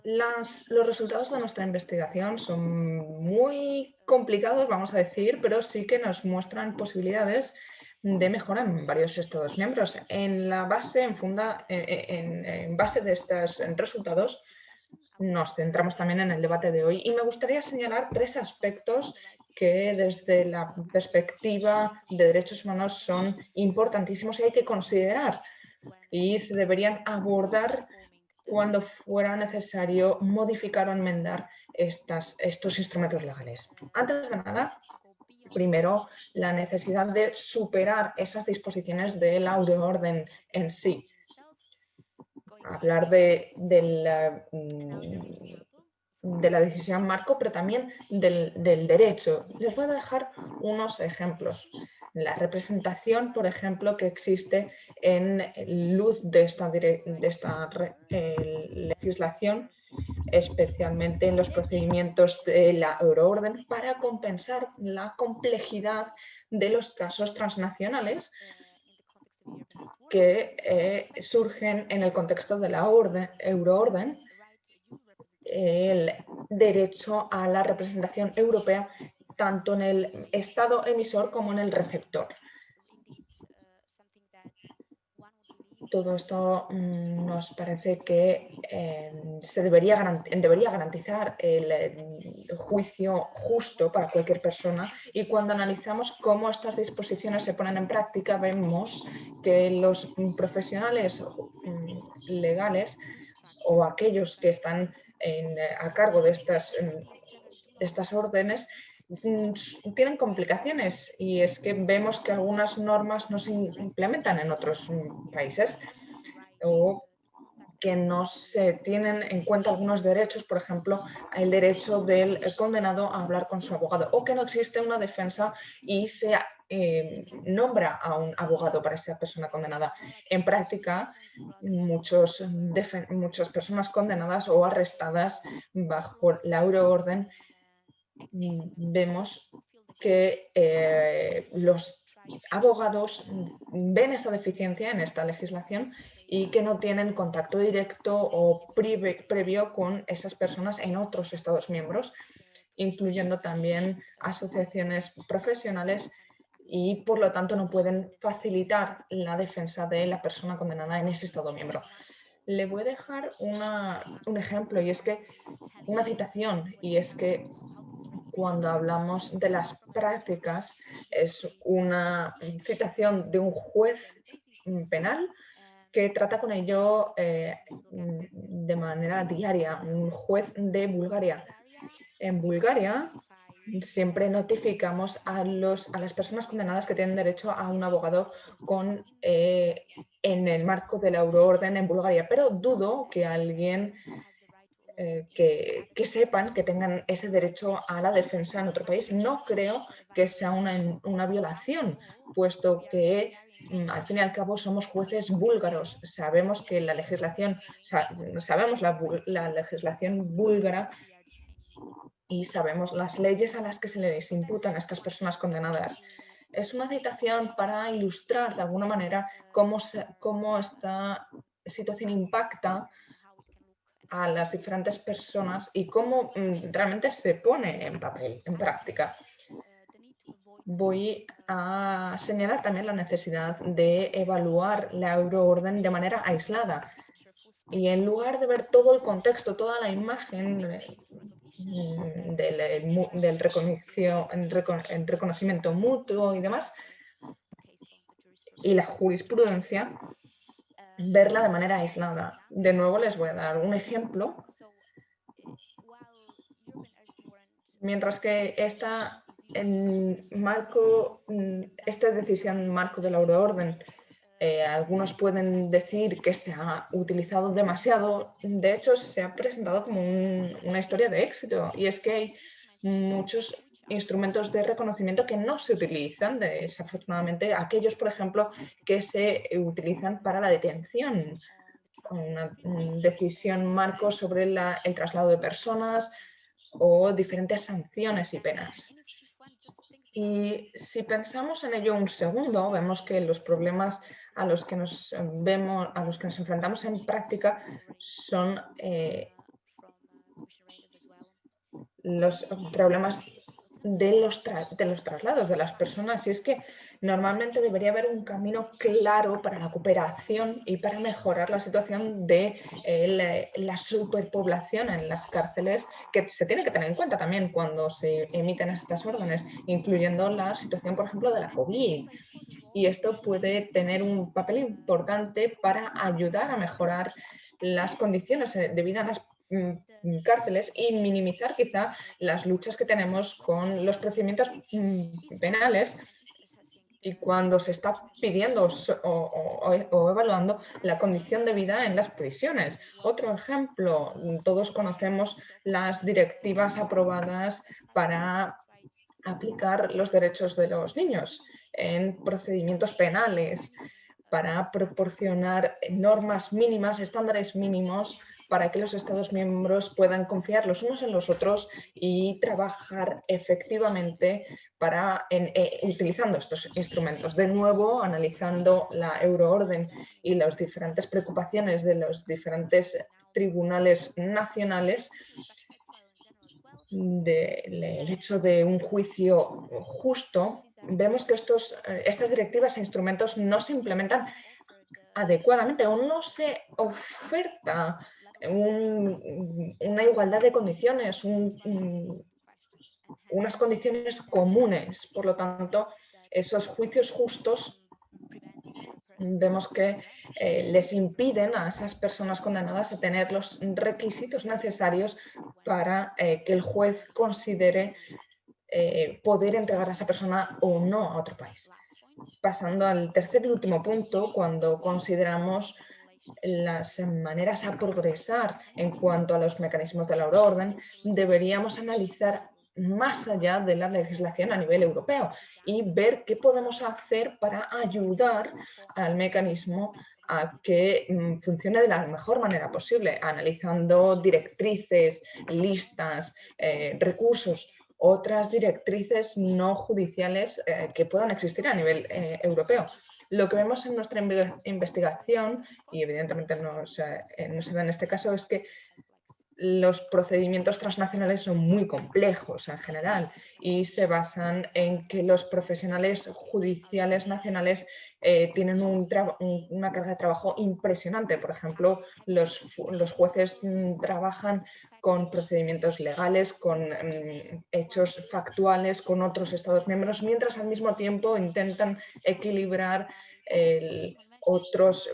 Los resultados de nuestra investigación son muy complicados, vamos a decir, pero sí que nos muestran posibilidades de mejora en varios Estados miembros. En base de estos resultados, nos centramos también en el debate de hoy y me gustaría señalar 3 aspectos que desde la perspectiva de derechos humanos son importantísimos y hay que considerar y se deberían abordar cuando fuera necesario modificar o enmendar estos instrumentos legales. Antes de nada, primero, la necesidad de superar esas disposiciones de la euroorden en sí. Hablar de la decisión marco, pero también del derecho. Les voy a dejar unos ejemplos. La representación, por ejemplo, que existe en luz de esta legislación, especialmente en los procedimientos de la euroorden, para compensar la complejidad de los casos transnacionales que surgen en el contexto de la euroorden, el derecho a la representación europea tanto en el Estado emisor como en el receptor. Todo esto nos parece que se debería garantizar el juicio justo para cualquier persona y cuando analizamos cómo estas disposiciones se ponen en práctica vemos que los profesionales legales o aquellos que están a cargo de estas órdenes tienen complicaciones y es que vemos que algunas normas no se implementan en otros países o que no se tienen en cuenta algunos derechos, por ejemplo, el derecho del condenado a hablar con su abogado o que no existe una defensa y se nombra a un abogado para esa persona condenada. En práctica, muchas personas condenadas o arrestadas bajo la euroorden vemos que los abogados ven esa deficiencia en esta legislación y que no tienen contacto directo o previo con esas personas en otros Estados miembros, incluyendo también asociaciones profesionales y por lo tanto no pueden facilitar la defensa de la persona condenada en ese Estado miembro. Le voy a dejar un ejemplo y es que una citación y es que cuando hablamos de las prácticas es una citación de un juez penal que trata con ello de manera diaria, un juez de Bulgaria. En Bulgaria siempre notificamos a las personas condenadas que tienen derecho a un abogado en el marco de la euroorden en Bulgaria, pero dudo que alguien que sepan que tengan ese derecho a la defensa en otro país. No creo que sea una violación, puesto que al fin y al cabo somos jueces búlgaros. Sabemos que la legislación, sabemos la legislación búlgara y sabemos las leyes a las que se les imputan a estas personas condenadas. Es una citación para ilustrar de alguna manera cómo esta situación impacta a las diferentes personas y cómo realmente se pone en papel, en práctica. Voy a señalar también la necesidad de evaluar la euroorden de manera aislada y en lugar de ver todo el contexto, toda la imagen del reconocimiento mutuo y demás, y la jurisprudencia, verla de manera aislada. De nuevo les voy a dar un ejemplo. Mientras que esta decisión marco de la euroorden, algunos pueden decir que se ha utilizado demasiado, de hecho se ha presentado como una historia de éxito, y es que hay muchos instrumentos de reconocimiento que no se utilizan, desafortunadamente, aquellos, por ejemplo, que se utilizan para la detención, una decisión marco sobre el traslado de personas o diferentes sanciones y penas. Y si pensamos en ello un segundo, vemos que los problemas a los que nos enfrentamos en práctica son los problemas de los traslados de las personas. Y es que normalmente debería haber un camino claro para la cooperación y para mejorar la situación de la superpoblación en las cárceles, que se tiene que tener en cuenta también cuando se emiten estas órdenes, incluyendo la situación, por ejemplo, de la COVID. Y esto puede tener un papel importante para ayudar a mejorar las condiciones de vida en las cárceles y minimizar quizá las luchas que tenemos con los procedimientos penales y cuando se está pidiendo o evaluando la condición de vida en las prisiones. Otro ejemplo, todos conocemos las directivas aprobadas para aplicar los derechos de los niños en procedimientos penales, para proporcionar normas mínimas, estándares mínimos para que los Estados miembros puedan confiar los unos en los otros y trabajar efectivamente utilizando estos instrumentos. De nuevo, analizando la euroorden y las diferentes preocupaciones de los diferentes tribunales nacionales, del hecho de un juicio justo, vemos que estas directivas e instrumentos no se implementan adecuadamente o no se oferta una igualdad de condiciones, unas condiciones comunes. Por lo tanto, esos juicios justos vemos que les impiden a esas personas condenadas a tener los requisitos necesarios para que el juez considere poder entregar a esa persona o no a otro país. Pasando al tercer y último punto, cuando consideramos las maneras a progresar en cuanto a los mecanismos de la euroorden, deberíamos analizar más allá de la legislación a nivel europeo y ver qué podemos hacer para ayudar al mecanismo a que funcione de la mejor manera posible, analizando directrices, listas, recursos, otras directrices no judiciales que puedan existir a nivel europeo. Lo que vemos en nuestra investigación, y evidentemente no se da en este caso, es que los procedimientos transnacionales son muy complejos en general y se basan en que los profesionales judiciales nacionales tienen una carga de trabajo impresionante. Por ejemplo, los jueces trabajan con procedimientos legales, con hechos factuales con otros Estados miembros, mientras al mismo tiempo intentan equilibrar otros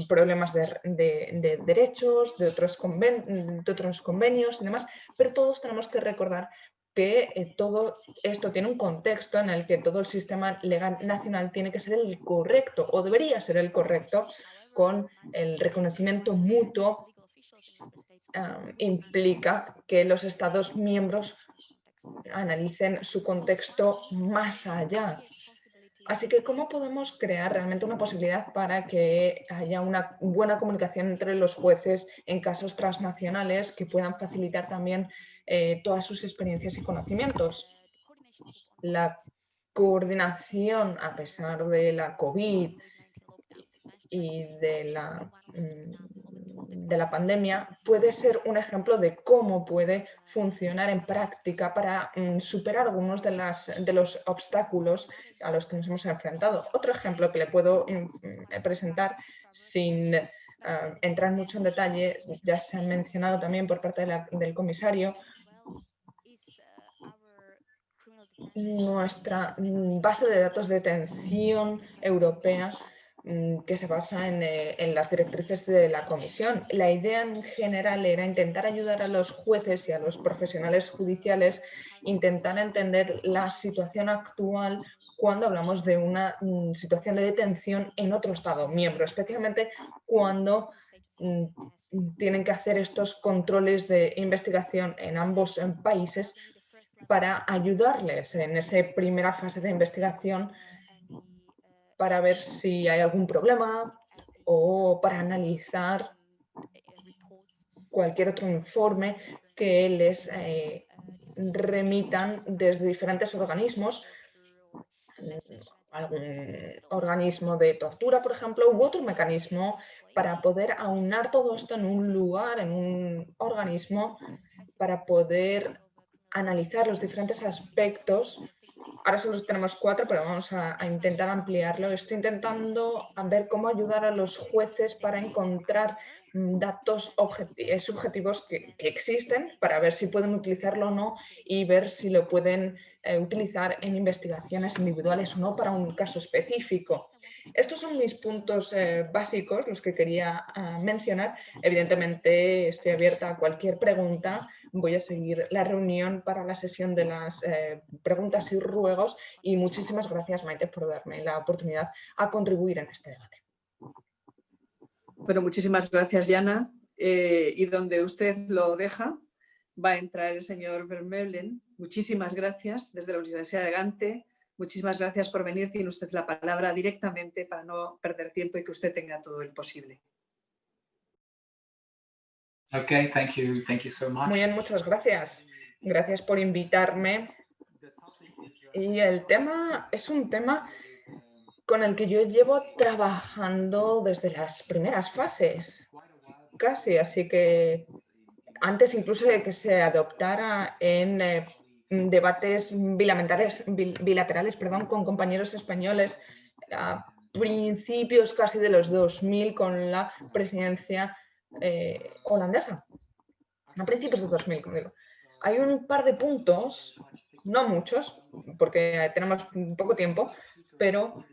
problemas de derechos, de otros convenios y demás, pero todos tenemos que recordar que todo esto tiene un contexto en el que todo el sistema legal nacional tiene que ser el correcto, o debería ser el correcto, con el reconocimiento mutuo. Implica que los Estados miembros analicen su contexto más allá. Así que, ¿cómo podemos crear realmente una posibilidad para que haya una buena comunicación entre los jueces en casos transnacionales que puedan facilitar también todas sus experiencias y conocimientos? La coordinación, a pesar de la COVID y de la pandemia, puede ser un ejemplo de cómo puede funcionar en práctica para superar algunos de los obstáculos a los que nos hemos enfrentado. Otro ejemplo que le puedo presentar sin entrar mucho en detalle, ya se ha mencionado también por parte del comisario, nuestra base de datos de detención europea, que se basa en las directrices de la Comisión. La idea en general era intentar ayudar a los jueces y a los profesionales judiciales, intentar entender la situación actual cuando hablamos de una situación de detención en otro Estado miembro, especialmente cuando tienen que hacer estos controles de investigación en ambos países para ayudarles en esa primera fase de investigación, para ver si hay algún problema o para analizar cualquier otro informe que les remitan desde diferentes organismos, algún organismo de tortura, por ejemplo, u otro mecanismo, para poder aunar todo esto en un lugar, en un organismo, para poder analizar los diferentes aspectos. Ahora solo tenemos 4, pero vamos a intentar ampliarlo. Estoy intentando ver cómo ayudar a los jueces para encontrar datos subjetivos que existen, para ver si pueden utilizarlo o no y ver si lo pueden utilizar en investigaciones individuales o no para un caso específico. Estos son mis puntos básicos, los que quería mencionar. Evidentemente estoy abierta a cualquier pregunta. Voy a seguir la reunión para la sesión de las preguntas y ruegos y muchísimas gracias, Maite, por darme la oportunidad a contribuir en este debate. Bueno, muchísimas gracias, Jana. Y donde usted lo deja, va a entrar el señor Vermeulen. Muchísimas gracias desde la Universidad de Gante. Muchísimas gracias por venir. Tiene usted la palabra directamente para no perder tiempo y que usted tenga todo el posible. Okay, thank you so much. Muy bien, muchas gracias. Gracias por invitarme. Y el tema es un tema con el que yo llevo trabajando desde las primeras fases, casi, así que antes incluso de que se adoptara en debates bilaterales, con compañeros españoles a principios casi de los 2000 con la presidencia holandesa, a principios de 2000, como digo. Hay un par de puntos, no muchos, porque tenemos poco tiempo, pero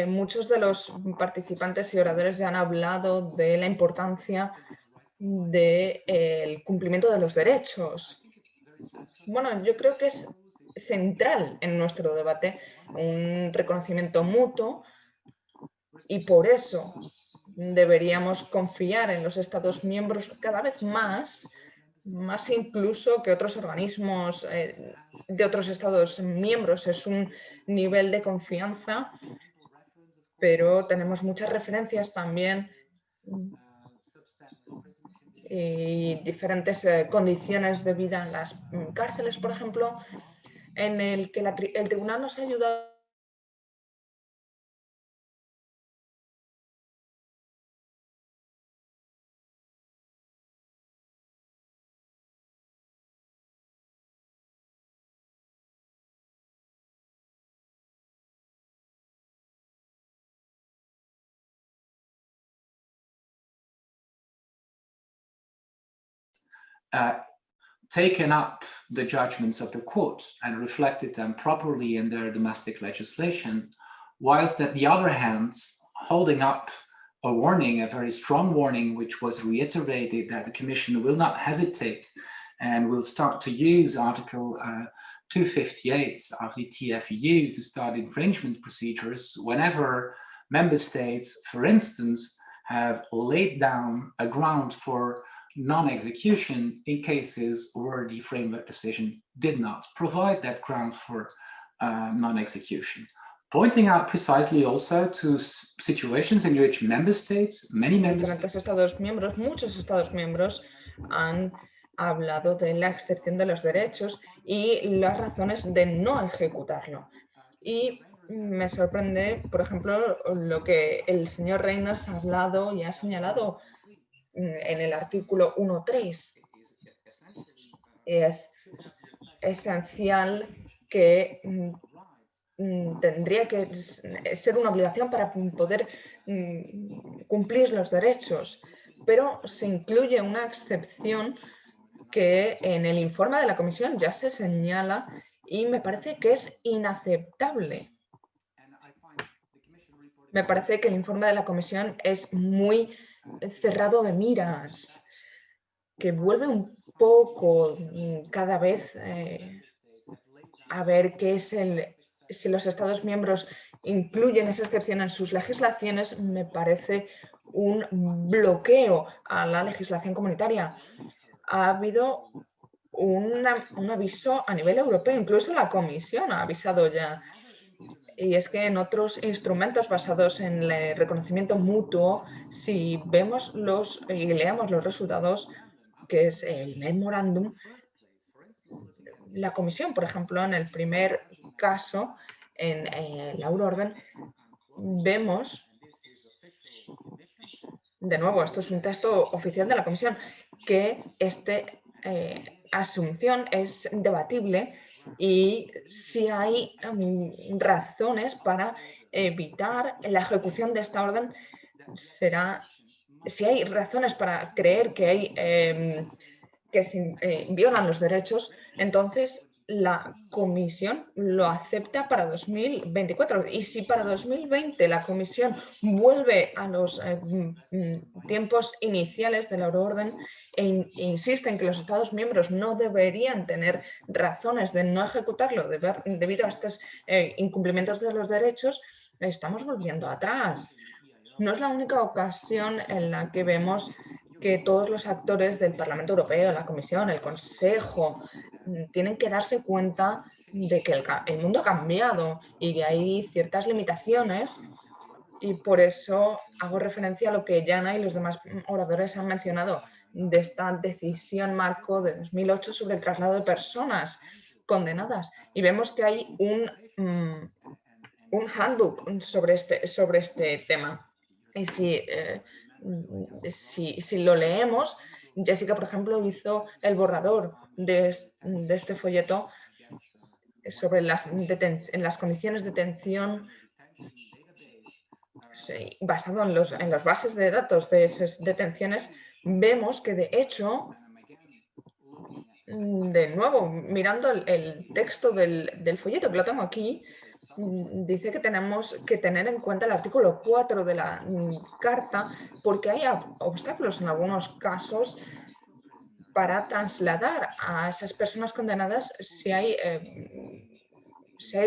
muchos de los participantes y oradores ya han hablado de la importancia del cumplimiento de los derechos. Bueno, yo creo que es central en nuestro debate un reconocimiento mutuo y por eso deberíamos confiar en los Estados miembros cada vez más incluso que otros organismos de otros Estados miembros. Es un nivel de confianza, pero tenemos muchas referencias también y diferentes condiciones de vida en las cárceles, por ejemplo, en el que el tribunal nos ha ayudado taken up the judgments of the court and reflected them properly in their domestic legislation, whilst at the other hand, holding up a warning, a very strong warning, which was reiterated that the Commission will not hesitate and will start to use Article 258 of the TFEU to start infringement procedures whenever member states, for instance, have laid down a ground for non-execution in cases where the framework decision did not provide that ground for non-execution. Pointing out precisely also to situations in which member states, many member states, muchos Estados miembros han hablado de la excepción de los derechos y las razones de no ejecutarlo. Y me sorprende, por ejemplo, lo que el señor Reynolds ha hablado y ha señalado en el artículo 1.3. Es esencial que tendría que ser una obligación para poder cumplir los derechos, pero se incluye una excepción que en el informe de la Comisión ya se señala y me parece que es inaceptable. Me parece que el informe de la Comisión es muy cerrado de miras, que vuelve un poco cada vez a ver qué es si los Estados miembros incluyen esa excepción en sus legislaciones, me parece un bloqueo a la legislación comunitaria. Ha habido un aviso a nivel europeo, incluso la Comisión ha avisado ya. Y es que en otros instrumentos basados en el reconocimiento mutuo, si vemos y leemos los resultados, que es el memorándum, la Comisión, por ejemplo, en el primer caso, en la Euroorden, vemos, de nuevo, esto es un texto oficial de la Comisión, que esta asunción es debatible y si hay razones para evitar la ejecución de esta orden, si hay razones para creer que se violan los derechos, entonces la Comisión lo acepta para 2024. Y si para 2020 la Comisión vuelve a los tiempos iniciales de la euroorden e insiste en que los Estados miembros no deberían tener razones de no ejecutarlo debido a estos incumplimientos de los derechos, estamos volviendo atrás. No es la única ocasión en la que vemos que todos los actores del Parlamento Europeo, la Comisión, el Consejo, tienen que darse cuenta de que el mundo ha cambiado y que hay ciertas limitaciones, y por eso hago referencia a lo que Jana y los demás oradores han mencionado de esta decisión marco de 2008 sobre el traslado de personas condenadas. Y vemos que hay un handbook sobre este tema. Y si lo leemos, Jessica, por ejemplo, hizo el borrador de este folleto sobre las condiciones de detención basado en las bases de datos de esas detenciones. Vemos que, de hecho, de nuevo, mirando el texto del folleto, que lo tengo aquí, dice que tenemos que tener en cuenta el artículo 4 de la Carta, porque hay obstáculos en algunos casos para trasladar a esas personas condenadas si hay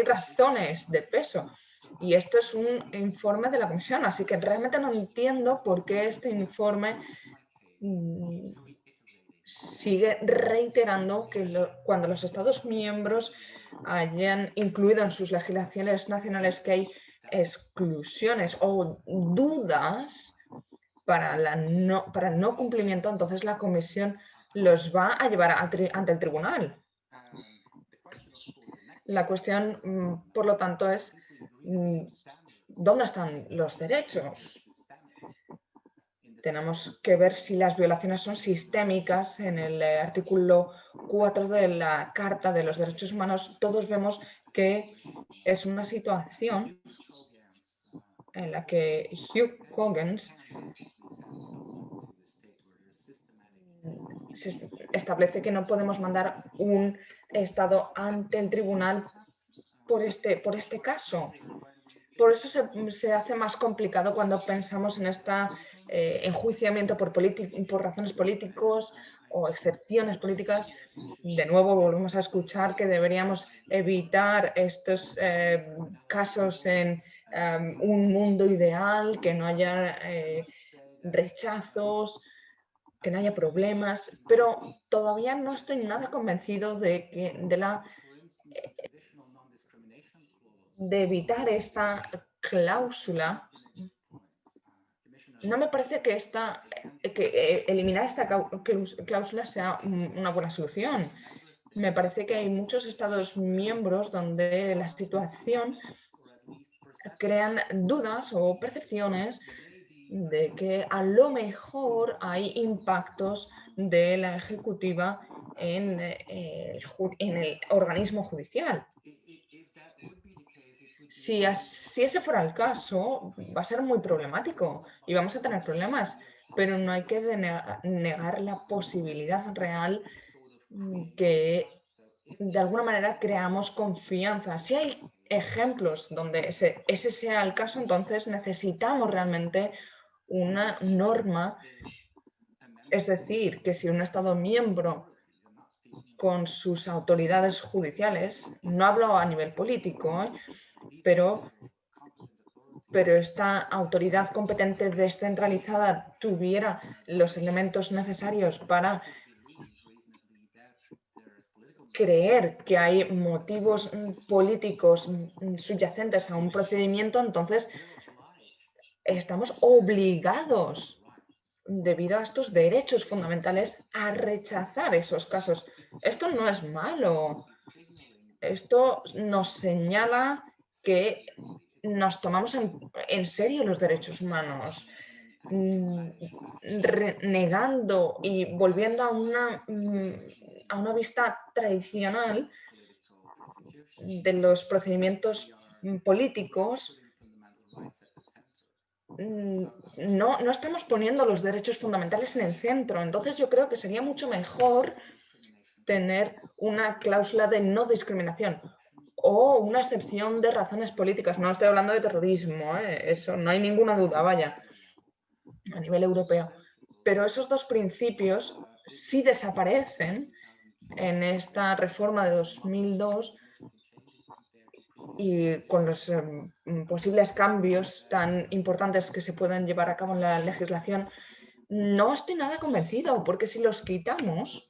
razones de peso. Y esto es un informe de la Comisión, así que realmente no entiendo por qué este informe sigue reiterando que cuando los Estados miembros hayan incluido en sus legislaciones nacionales que hay exclusiones o dudas para el no cumplimiento, entonces la Comisión los va a llevar ante el tribunal. La cuestión, por lo tanto, es ¿dónde están los derechos? Tenemos que ver si las violaciones son sistémicas. En el artículo 4 de la Carta de los Derechos Humanos, todos vemos que es una situación en la que Hugh Coggins establece que no podemos mandar un Estado ante el tribunal por este caso. por eso se hace más complicado cuando pensamos en este enjuiciamiento por razones políticos o excepciones políticas. De nuevo volvemos a escuchar que deberíamos evitar estos casos en un mundo ideal, que no haya rechazos, que no haya problemas, pero todavía no estoy nada convencido de evitar esta cláusula. No me parece que eliminar esta cláusula sea una buena solución. Me parece que hay muchos Estados miembros donde la situación crean dudas o percepciones de que a lo mejor hay impactos de la ejecutiva en el organismo judicial. Si ese fuera el caso, va a ser muy problemático y vamos a tener problemas, pero no hay que negar la posibilidad real que de alguna manera creamos confianza. Si hay ejemplos donde ese sea el caso, entonces necesitamos realmente una norma, es decir, que si un Estado miembro con sus autoridades judiciales, no hablo a nivel político, pero esta autoridad competente descentralizada tuviera los elementos necesarios para creer que hay motivos políticos subyacentes a un procedimiento, entonces estamos obligados, debido a estos derechos fundamentales, a rechazar esos casos. Esto no es malo. Esto nos señala que nos tomamos en serio los derechos humanos, negando y volviendo a una vista tradicional de los procedimientos políticos. No estamos poniendo los derechos fundamentales en el centro. Entonces yo creo que sería mucho mejor tener una cláusula de no discriminación o una excepción de razones políticas. No estoy hablando de terrorismo, eso no hay ninguna duda, vaya, a nivel europeo. Pero esos dos principios sí desaparecen en esta reforma de 2002 y con los posibles cambios tan importantes que se pueden llevar a cabo en la legislación. No estoy nada convencido, porque si los quitamos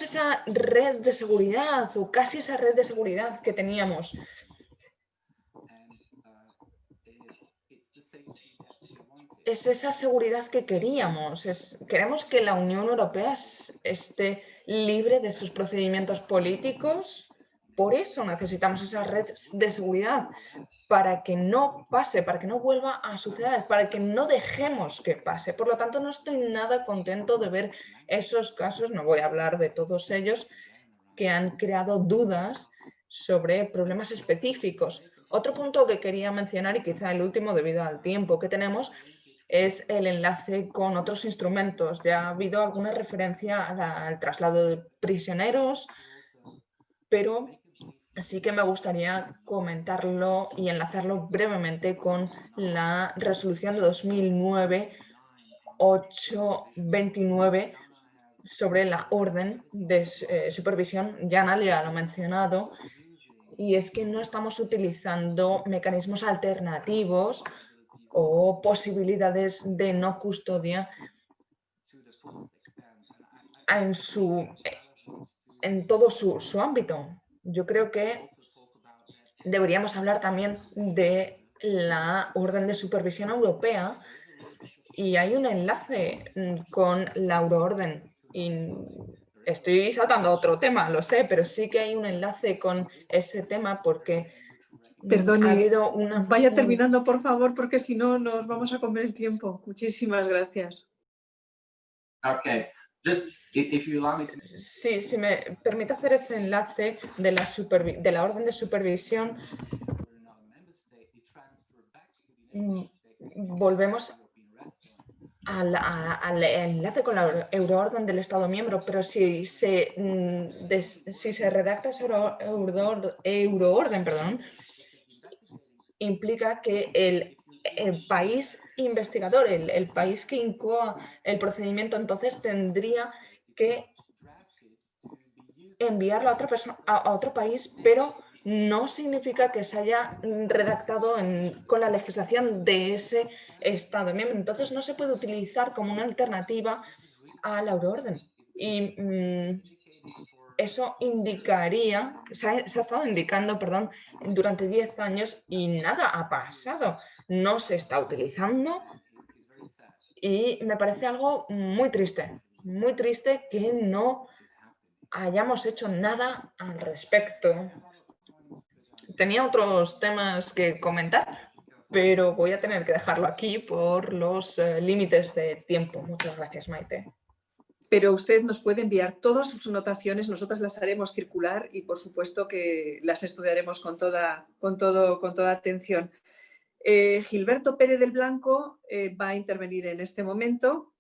esa red de seguridad o casi esa red de seguridad que teníamos. Es esa seguridad que queríamos. Queremos que la Unión Europea esté libre de sus procedimientos políticos. Por eso necesitamos esa red de seguridad, para que no pase, para que no vuelva a suceder, para que no dejemos que pase. Por lo tanto, no estoy nada contento de ver esos casos, no voy a hablar de todos ellos, que han creado dudas sobre problemas específicos. Otro punto que quería mencionar, y quizá el último debido al tiempo que tenemos, es el enlace con otros instrumentos. Ya ha habido alguna referencia al traslado de prisioneros, pero sí que me gustaría comentarlo y enlazarlo brevemente con la resolución de 2009-829 sobre la orden de supervisión. Ya Nalia lo ha mencionado, y es que no estamos utilizando mecanismos alternativos o posibilidades de no custodia en todo su ámbito. Yo creo que deberíamos hablar también de la orden de supervisión europea, y hay un enlace con la euroorden. Y estoy saltando a otro tema, lo sé, pero sí que hay un enlace con ese tema porque Perdone, ha habido vaya terminando, por favor, porque si no nos vamos a comer el tiempo. Muchísimas gracias. Okay. Just if you allow me to... Sí, si me permite hacer ese enlace de la orden de supervisión, volvemos al enlace con la euroorden del Estado miembro, pero si se redacta esa euroorden, implica que el país investigador, el país que incoa el procedimiento, entonces tendría que enviarlo a otra persona, a otro país, pero no significa que se haya redactado con la legislación de ese Estado miembro. Entonces no se puede utilizar como una alternativa a la euroorden. Y eso indicaría, se ha estado indicando, perdón, durante 10 años y nada ha pasado. No se está utilizando y me parece algo muy triste que no hayamos hecho nada al respecto. Tenía otros temas que comentar, pero voy a tener que dejarlo aquí por los límites de tiempo. Muchas gracias, Maite. Pero usted nos puede enviar todas sus anotaciones, nosotras las haremos circular y por supuesto que las estudiaremos con toda atención. Gilberto Pérez del Blanco va a intervenir en este momento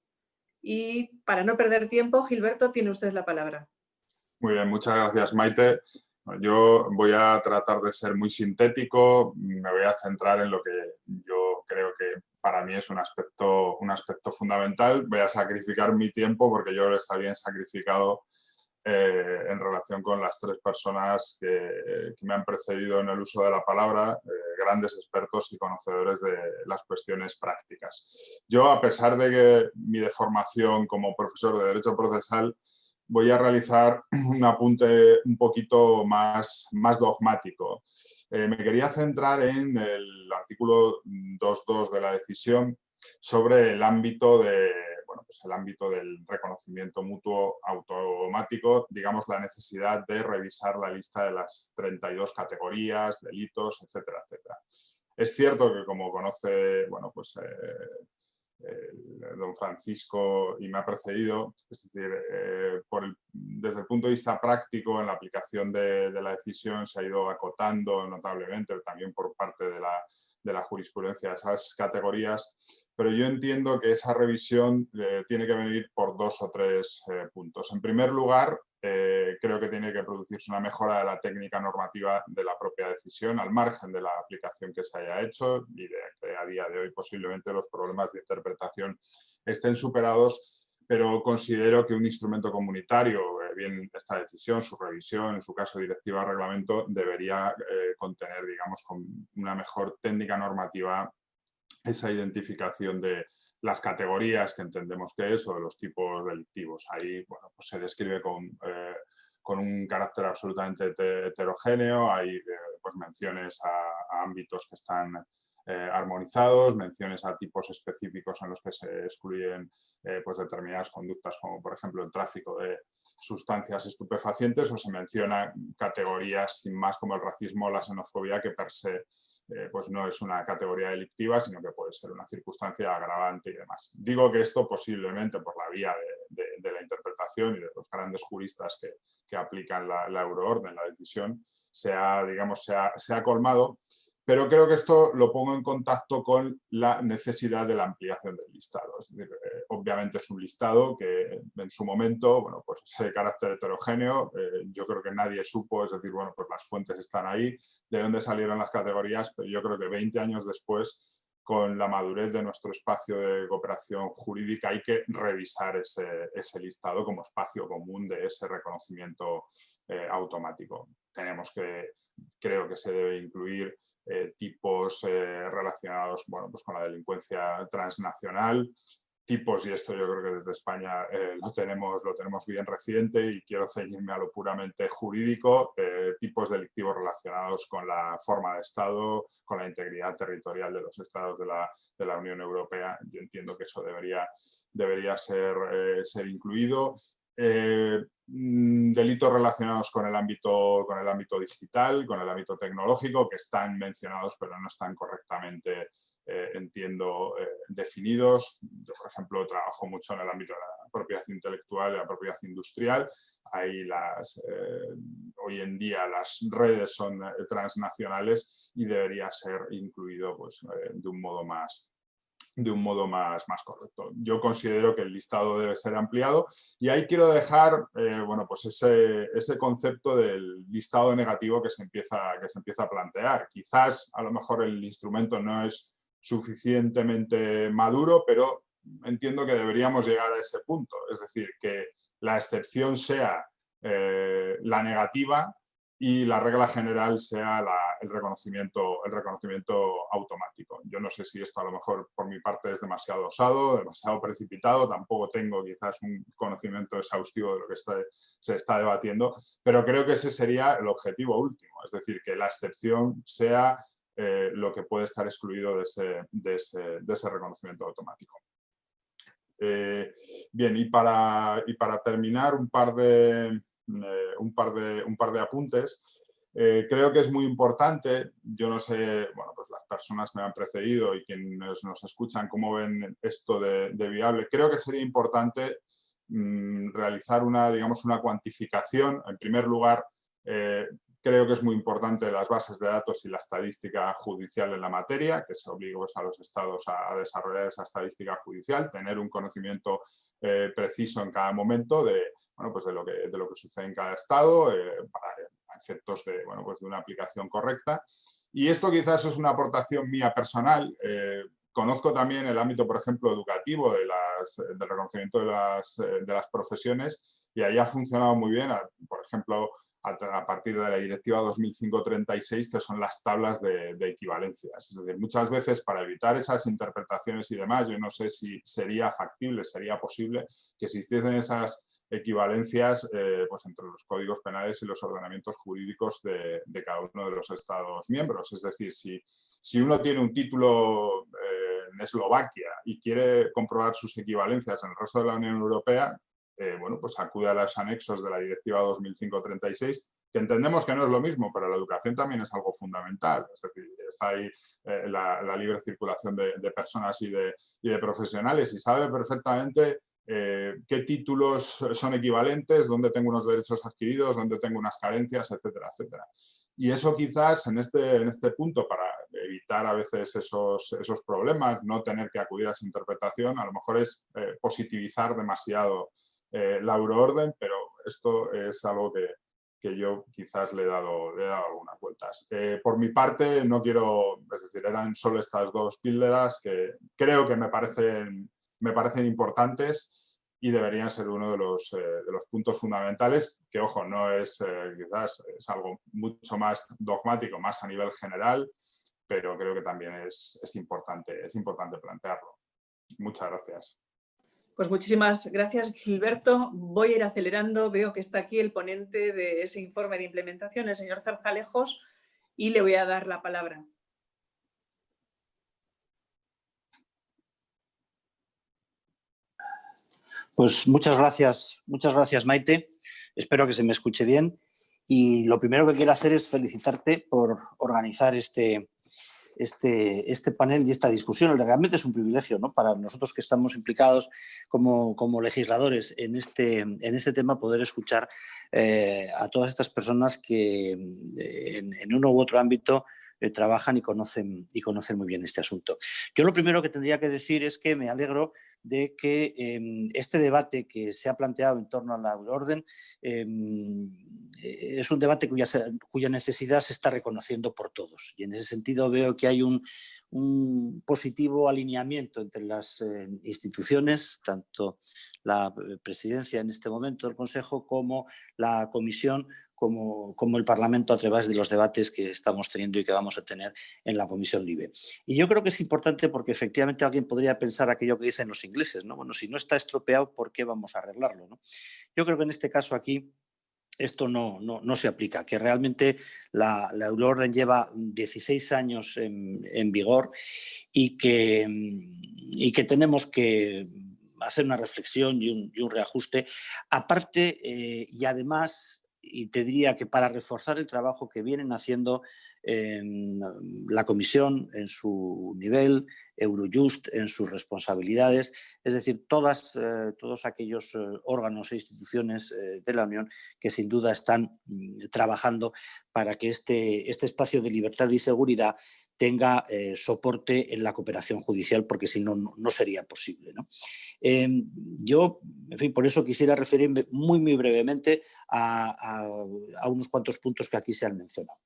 y para no perder tiempo, Gilberto, tiene usted la palabra. Muy bien, muchas gracias, Maite. Yo voy a tratar de ser muy sintético, me voy a centrar en lo que yo creo que para mí es un aspecto fundamental. Voy a sacrificar mi tiempo porque yo está bien sacrificado en relación con las tres personas que me han precedido en el uso de la palabra, grandes expertos y conocedores de las cuestiones prácticas. Yo, a pesar de que mi deformación como profesor de Derecho Procesal, voy a realizar un apunte un poquito más dogmático. Me quería centrar en el artículo 2.2 de la decisión sobre el ámbito el ámbito del reconocimiento mutuo automático, digamos la necesidad de revisar la lista de las 32 categorías, delitos, etcétera, etcétera. Es cierto que, como conoce, don Francisco y me ha precedido, es decir, desde el punto de vista práctico en la aplicación de la decisión se ha ido acotando notablemente también por parte de la jurisprudencia de esas categorías, pero yo entiendo que esa revisión tiene que venir por 2 o 3 puntos. En primer lugar, creo que tiene que producirse una mejora de la técnica normativa de la propia decisión, al margen de la aplicación que se haya hecho y de que a día de hoy posiblemente los problemas de interpretación estén superados, pero considero que un instrumento comunitario, bien esta decisión, su revisión, en su caso directiva o reglamento, debería contener, digamos, con una mejor técnica normativa esa identificación de las categorías que entendemos que es o de los tipos delictivos. Ahí se describe con un carácter absolutamente heterogéneo, hay menciones a ámbitos que están armonizados, menciones a tipos específicos en los que se excluyen determinadas conductas, como por ejemplo el tráfico de sustancias estupefacientes, o se mencionan categorías sin más como el racismo o la xenofobia, que per se no es una categoría delictiva, sino que puede ser una circunstancia agravante y demás. Digo que esto posiblemente por la vía de la interpretación y de los grandes juristas que aplican la euroorden, la decisión, se ha colmado, pero creo que esto lo pongo en contacto con la necesidad de la ampliación del listado. Es decir, obviamente es un listado que en su momento, es de carácter heterogéneo, yo creo que nadie supo, es decir, las fuentes están ahí, de dónde salieron las categorías, pero yo creo que 20 años después, con la madurez de nuestro espacio de cooperación jurídica, hay que revisar ese listado como espacio común de ese reconocimiento automático. Creo que se debe incluir tipos relacionados con la delincuencia transnacional, tipos, y esto yo creo que desde España lo tenemos bien reciente y quiero ceñirme a lo puramente jurídico, tipos delictivos relacionados con la forma de Estado, con la integridad territorial de los Estados de la Unión Europea. Yo entiendo que eso debería ser incluido. Delitos relacionados con el ámbito digital, con el ámbito tecnológico, que están mencionados pero no están correctamente, entiendo, definidos. Yo, por ejemplo, trabajo mucho en el ámbito de la propiedad intelectual y la propiedad industrial. Ahí hoy en día las redes son transnacionales y debería ser incluido de un modo más de un modo más correcto. Yo considero que el listado debe ser ampliado y ahí quiero dejar bueno, pues ese concepto del listado negativo que se empieza a plantear. Quizás a lo mejor el instrumento no es suficientemente maduro, pero entiendo que deberíamos llegar a ese punto, es decir, que la excepción sea la negativa y la regla general sea el reconocimiento automático. Yo no sé si esto a lo mejor por mi parte es demasiado osado, demasiado precipitado, tampoco tengo quizás un conocimiento exhaustivo de lo que se está debatiendo, pero creo que ese sería el objetivo último, es decir, que la excepción sea lo que puede estar excluido de ese reconocimiento automático. Bien, y para terminar, un par de apuntes. Creo que es muy importante, yo no sé, bueno, pues las personas que me han precedido y quienes nos escuchan cómo ven esto de viable. Creo que sería importante realizar digamos, una cuantificación. En primer lugar, creo que es muy importante las bases de datos y la estadística judicial en la materia, que se obligue a los estados a desarrollar esa estadística judicial, tener un conocimiento preciso en cada momento bueno, pues de lo que sucede en cada estado para efectos bueno, pues de una aplicación correcta. Y esto quizás es una aportación mía personal. Conozco también el ámbito, por ejemplo, educativo del reconocimiento de las profesiones y ahí ha funcionado muy bien, por ejemplo, a partir de la Directiva 2005/36, que son las tablas de equivalencias. Es decir, muchas veces para evitar esas interpretaciones y demás, yo no sé si sería factible, sería posible que existiesen esas equivalencias pues entre los códigos penales y los ordenamientos jurídicos de cada uno de los Estados miembros. Es decir, si uno tiene un título en Eslovaquia y quiere comprobar sus equivalencias en el resto de la Unión Europea, bueno, pues acude a los anexos de la Directiva 2005/36, que entendemos que no es lo mismo, pero la educación también es algo fundamental. Es decir, está ahí la libre circulación de personas y de profesionales y sabe perfectamente qué títulos son equivalentes, dónde tengo unos derechos adquiridos, dónde tengo unas carencias, etcétera, etcétera. Y eso quizás en este punto, para evitar a veces esos problemas, no tener que acudir a esa interpretación, a lo mejor es positivizar demasiado la euroorden, pero esto es algo que yo quizás le he dado algunas vueltas. Por mi parte, no quiero, es decir, eran solo estas dos píldoras que creo que me parecen importantes y deberían ser uno de los puntos fundamentales, que, ojo, no es quizás es algo mucho más dogmático, más a nivel general, pero creo que también es importante plantearlo. Muchas gracias. Pues muchísimas gracias, Gilberto. Voy a ir acelerando. Veo que está aquí el ponente de ese informe de implementación, el señor Zarzalejos, y le voy a dar la palabra. Pues muchas gracias, Maite. Espero que se me escuche bien. Y lo primero que quiero hacer es felicitarte por organizar este panel y esta discusión. Realmente es un privilegio, ¿no?, para nosotros que estamos implicados como legisladores en este tema, poder escuchar a todas estas personas que en uno u otro ámbito trabajan y conocen muy bien este asunto. Yo lo primero que tendría que decir es que me alegro de que este debate que se ha planteado en torno a la euroorden es un debate cuya necesidad se está reconociendo por todos. Y en ese sentido veo que hay un positivo alineamiento entre las instituciones, tanto la presidencia en este momento del Consejo como la Comisión, como el Parlamento, a través de los debates que estamos teniendo y que vamos a tener en la Comisión LIBE. Y yo creo que es importante porque efectivamente alguien podría pensar aquello que dicen los ingleses, ¿no? Bueno, si no está estropeado, ¿por qué vamos a arreglarlo, ¿no? Yo creo que en este caso aquí esto no se aplica, que realmente la euroorden lleva 16 años en vigor y que tenemos que hacer una reflexión y un reajuste. Aparte, y además, y te diría que para reforzar el trabajo que vienen haciendo la Comisión en su nivel, Eurojust en sus responsabilidades, es decir, todos aquellos órganos e instituciones de la Unión que sin duda están trabajando para que este espacio de libertad y seguridad tenga soporte en la cooperación judicial, porque si no, no sería posible, ¿no? Yo, en fin, por eso quisiera referirme muy brevemente a unos cuantos puntos que aquí se han mencionado.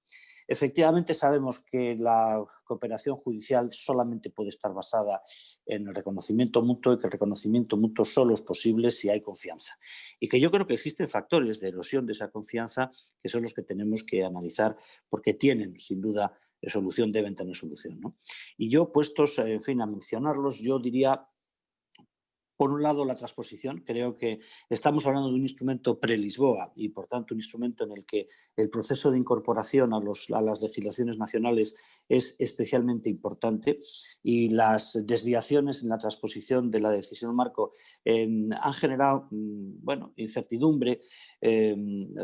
Efectivamente, sabemos que la cooperación judicial solamente puede estar basada en el reconocimiento mutuo y que el reconocimiento mutuo solo es posible si hay confianza. Y que yo creo que existen factores de erosión de esa confianza que son los que tenemos que analizar porque tienen, sin duda, solución, deben tener solución, ¿no? Y yo, puestos, en fin, a mencionarlos, yo diría, por un lado, la transposición. Creo que estamos hablando de un instrumento pre-Lisboa y, por tanto, un instrumento en el que el proceso de incorporación a las legislaciones nacionales es especialmente importante y las desviaciones en la transposición de la decisión marco han generado bueno, incertidumbre,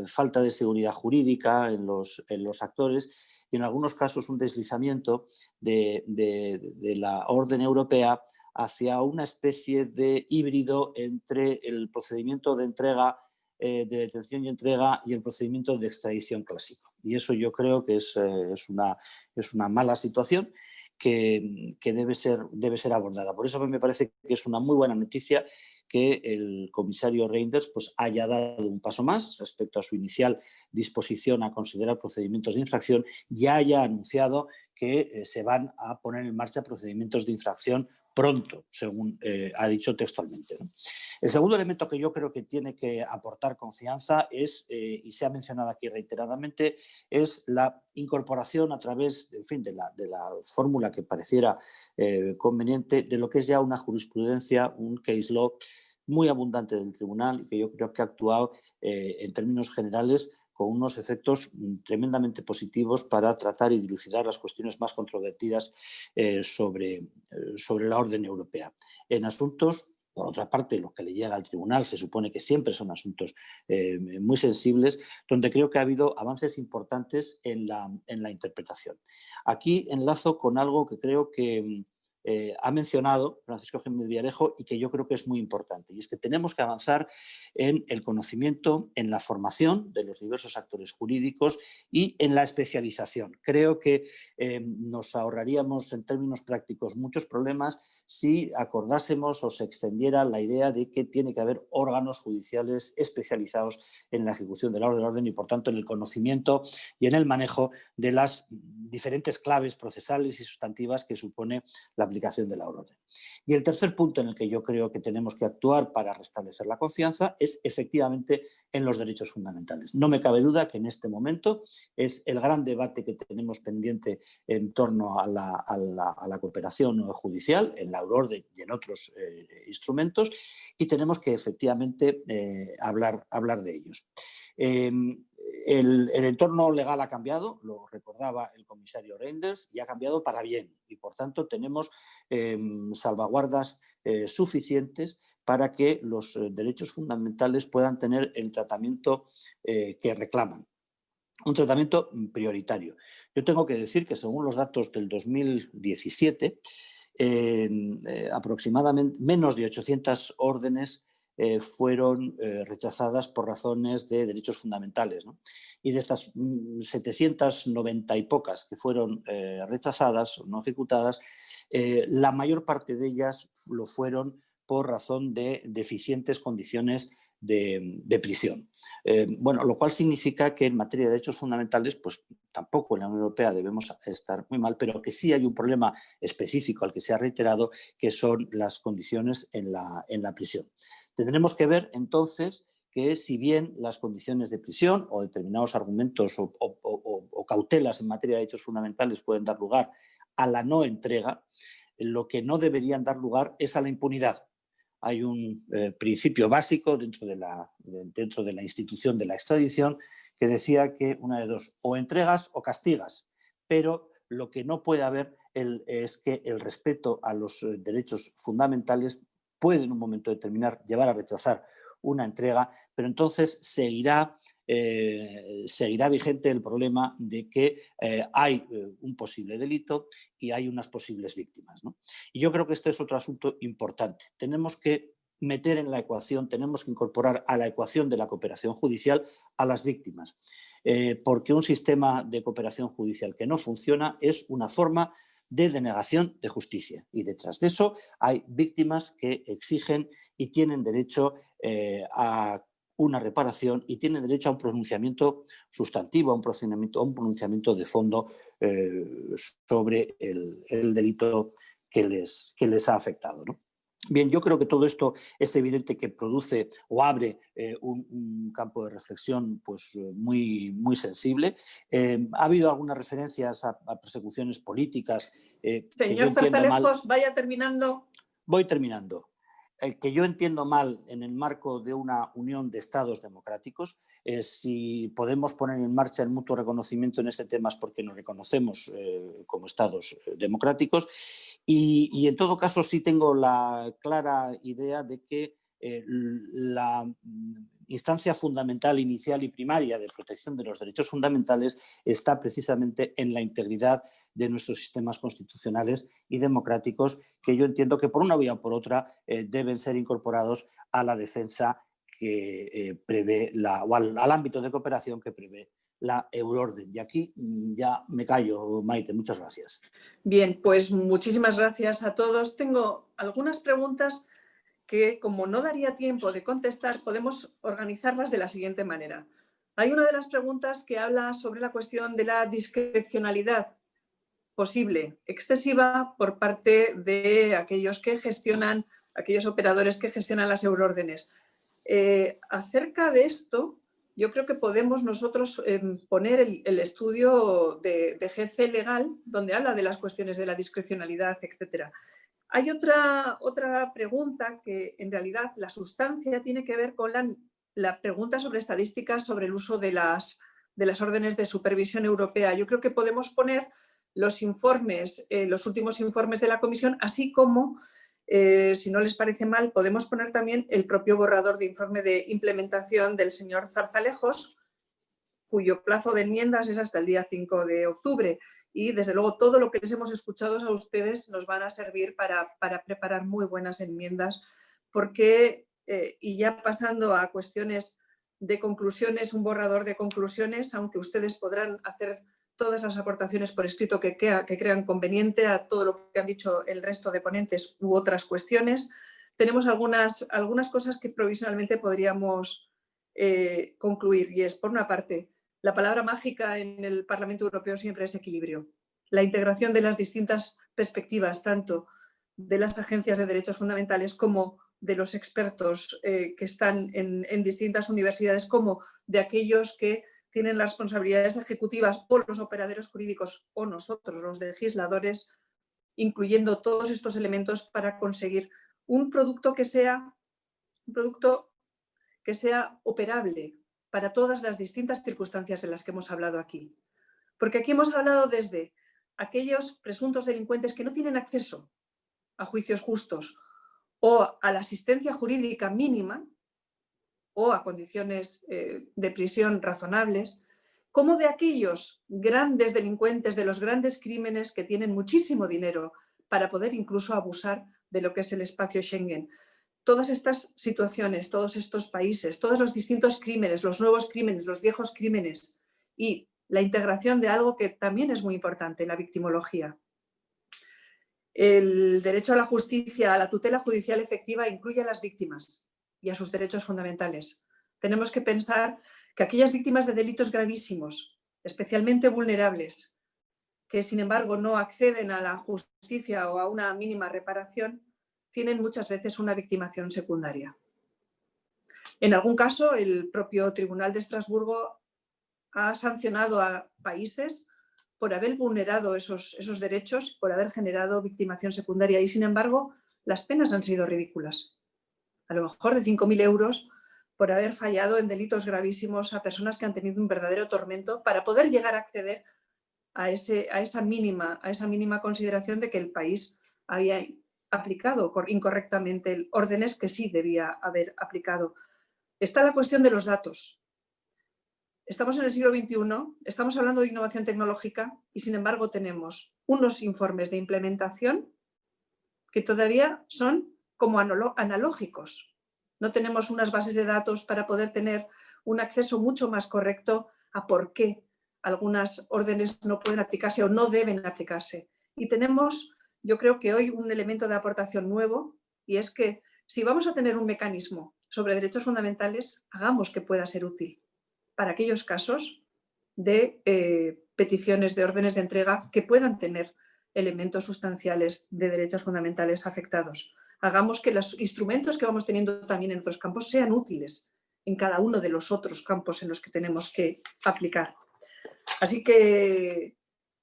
falta de seguridad jurídica en los actores y, en algunos casos, un deslizamiento de la orden europea hacia una especie de híbrido entre el procedimiento de entrega, de detención y entrega y el procedimiento de extradición clásico. Y eso yo creo que es una mala situación que debe ser abordada. Por eso me parece que es una muy buena noticia que el comisario Reynders pues, haya dado un paso más respecto a su inicial disposición a considerar procedimientos de infracción y haya anunciado que se van a poner en marcha procedimientos de infracción pronto, según ha dicho textualmente, ¿no? El segundo elemento que yo creo que tiene que aportar confianza es, y se ha mencionado aquí reiteradamente, es la incorporación a través, en fin, de la fórmula que pareciera conveniente de lo que es ya una jurisprudencia, un case law muy abundante del tribunal y que yo creo que ha actuado en términos generales con unos efectos tremendamente positivos para tratar y dilucidar las cuestiones más controvertidas sobre la orden europea. En asuntos, por otra parte, lo que le llega al tribunal se supone que siempre son asuntos muy sensibles, donde creo que ha habido avances importantes en la interpretación. Aquí enlazo con algo que creo que ha mencionado Francisco Jiménez Villarejo y que yo creo que es muy importante, y es que tenemos que avanzar en el conocimiento, en la formación de los diversos actores jurídicos y en la especialización. Creo que nos ahorraríamos en términos prácticos muchos problemas si acordásemos o se extendiera la idea de que tiene que haber órganos judiciales especializados en la ejecución de la orden y, por tanto, en el conocimiento y en el manejo de las diferentes claves procesales y sustantivas que supone la aplicación de la orden. Y el tercer punto en el que yo creo que tenemos que actuar para restablecer la confianza es efectivamente en los derechos fundamentales. No me cabe duda que en este momento es el gran debate que tenemos pendiente en torno a la cooperación judicial, en la euroorden y en otros instrumentos, y tenemos que efectivamente hablar de ellos. El entorno legal ha cambiado, lo recordaba el comisario Reynders, y ha cambiado para bien. Y, por tanto, tenemos salvaguardas suficientes para que los derechos fundamentales puedan tener el tratamiento que reclaman. Un tratamiento prioritario. Yo tengo que decir que, según los datos del 2017, aproximadamente menos de 800 órdenes fueron rechazadas por razones de derechos fundamentales, ¿no? Y de estas 790 y pocas que fueron rechazadas o no ejecutadas, la mayor parte de ellas lo fueron por razón de deficientes condiciones de prisión. Bueno, lo cual significa que en materia de derechos fundamentales, pues tampoco en la Unión Europea debemos estar muy mal, pero que sí hay un problema específico al que se ha reiterado, que son las condiciones en la prisión. Tendremos que ver entonces que, si bien las condiciones de prisión o determinados argumentos o cautelas en materia de derechos fundamentales pueden dar lugar a la no entrega, lo que no deberían dar lugar es a la impunidad. Hay un principio básico dentro de la institución de la extradición que decía que una de dos, o entregas o castigas, pero lo que no puede haber es que el respeto a los derechos fundamentales puede en un momento determinado llevar a rechazar una entrega, pero entonces seguirá vigente el problema de que hay un posible delito y hay unas posibles víctimas, ¿no? Y yo creo que este es otro asunto importante. Tenemos que meter en la ecuación, tenemos que incorporar a la ecuación de la cooperación judicial a las víctimas, porque un sistema de cooperación judicial que no funciona es una forma de denegación de justicia, y detrás de eso hay víctimas que exigen y tienen derecho a una reparación y tienen derecho a un pronunciamiento sustantivo, a un pronunciamiento de fondo sobre el delito que les ha afectado, ¿no? Bien, yo creo que todo esto es evidente que produce o abre un campo de reflexión pues, muy, muy sensible. Ha habido algunas referencias a persecuciones políticas. Señor Zarzalejos, vaya terminando. Voy terminando. Que yo entiendo mal en el marco de una unión de Estados democráticos. Si podemos poner en marcha el mutuo reconocimiento en este tema es porque nos reconocemos como Estados democráticos y en todo caso sí tengo la clara idea de que la instancia fundamental, inicial y primaria de protección de los derechos fundamentales está precisamente en la integridad de nuestros sistemas constitucionales y democráticos, que yo entiendo que por una vía o por otra deben ser incorporados a la defensa que prevé o al ámbito de cooperación que prevé la euroorden. Y aquí ya me callo, Maite, muchas gracias. Bien, pues muchísimas gracias a todos. Tengo algunas preguntas que, como no daría tiempo de contestar, podemos organizarlas de la siguiente manera. Hay una de las preguntas que habla sobre la cuestión de la discrecionalidad posible, excesiva, por parte de aquellos operadores que gestionan las euroórdenes. Acerca de esto, yo creo que podemos nosotros poner el estudio de GC Legal, donde habla de las cuestiones de la discrecionalidad, etcétera. Hay otra pregunta que en realidad la sustancia tiene que ver con la pregunta sobre estadísticas sobre el uso de las órdenes de supervisión europea. Yo creo que podemos poner los informes, los últimos informes de la Comisión, así como, si no les parece mal, podemos poner también el propio borrador de informe de implementación del señor Zarzalejos, cuyo plazo de enmiendas es hasta el día 5 de octubre. Y, desde luego, todo lo que les hemos escuchado a ustedes nos van a servir para preparar muy buenas enmiendas, porque, y ya pasando a cuestiones de conclusiones, un borrador de conclusiones, aunque ustedes podrán hacer todas las aportaciones por escrito que crean conveniente a todo lo que han dicho el resto de ponentes u otras cuestiones, tenemos algunas cosas que provisionalmente podríamos concluir, y es, por una parte, la palabra mágica en el Parlamento Europeo siempre es equilibrio. La integración de las distintas perspectivas, tanto de las agencias de derechos fundamentales como de los expertos que están en distintas universidades, como de aquellos que tienen las responsabilidades ejecutivas, o los operadores jurídicos, o nosotros, los legisladores, incluyendo todos estos elementos para conseguir un producto que sea operable para todas las distintas circunstancias de las que hemos hablado aquí. Porque aquí hemos hablado desde aquellos presuntos delincuentes que no tienen acceso a juicios justos o a la asistencia jurídica mínima o a condiciones de prisión razonables, como de aquellos grandes delincuentes de los grandes crímenes que tienen muchísimo dinero para poder incluso abusar de lo que es el espacio Schengen. Todas estas situaciones, todos estos países, todos los distintos crímenes, los nuevos crímenes, los viejos crímenes y la integración de algo que también es muy importante, la victimología. El derecho a la justicia, a la tutela judicial efectiva, incluye a las víctimas y a sus derechos fundamentales. Tenemos que pensar que aquellas víctimas de delitos gravísimos, especialmente vulnerables, que sin embargo no acceden a la justicia o a una mínima reparación, tienen muchas veces una victimación secundaria. En algún caso, el propio Tribunal de Estrasburgo ha sancionado a países por haber vulnerado esos derechos, por haber generado victimación secundaria, y sin embargo las penas han sido ridículas. A lo mejor de 5.000 euros por haber fallado en delitos gravísimos a personas que han tenido un verdadero tormento para poder llegar a acceder a esa mínima consideración de que el país había aplicado incorrectamente órdenes que sí debía haber aplicado. Está la cuestión de los datos. Estamos en el siglo XXI, estamos hablando de innovación tecnológica y, sin embargo, tenemos unos informes de implementación que todavía son como analógicos. No tenemos unas bases de datos para poder tener un acceso mucho más correcto a por qué algunas órdenes no pueden aplicarse o no deben aplicarse. Y tenemos, yo creo que hoy, un elemento de aportación nuevo, y es que si vamos a tener un mecanismo sobre derechos fundamentales, hagamos que pueda ser útil para aquellos casos de peticiones de órdenes de entrega que puedan tener elementos sustanciales de derechos fundamentales afectados. Hagamos que los instrumentos que vamos teniendo también en otros campos sean útiles en cada uno de los otros campos en los que tenemos que aplicar. Así que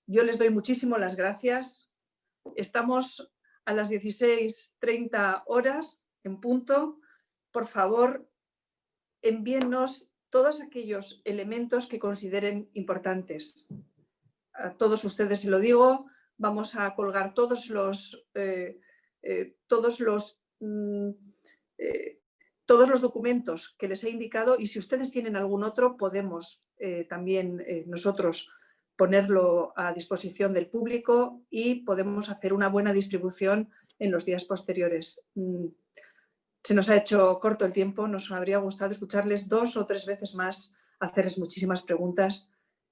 yo les doy muchísimo las gracias. Estamos a las 16:30 horas en punto. Por favor, envíennos todos aquellos elementos que consideren importantes. A todos ustedes se lo digo, vamos a colgar todos los documentos que les he indicado, y si ustedes tienen algún otro podemos también nosotros ponerlo a disposición del público y podemos hacer una buena distribución en los días posteriores. Se nos ha hecho corto el tiempo, nos habría gustado escucharles 2 o 3 veces más, hacerles muchísimas preguntas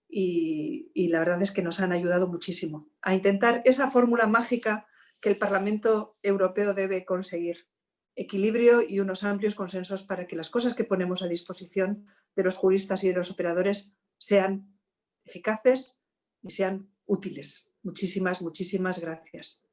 y la verdad es que nos han ayudado muchísimo a intentar esa fórmula mágica que el Parlamento Europeo debe conseguir: equilibrio y unos amplios consensos para que las cosas que ponemos a disposición de los juristas y de los operadores sean eficaces y sean útiles. Muchísimas, muchísimas gracias.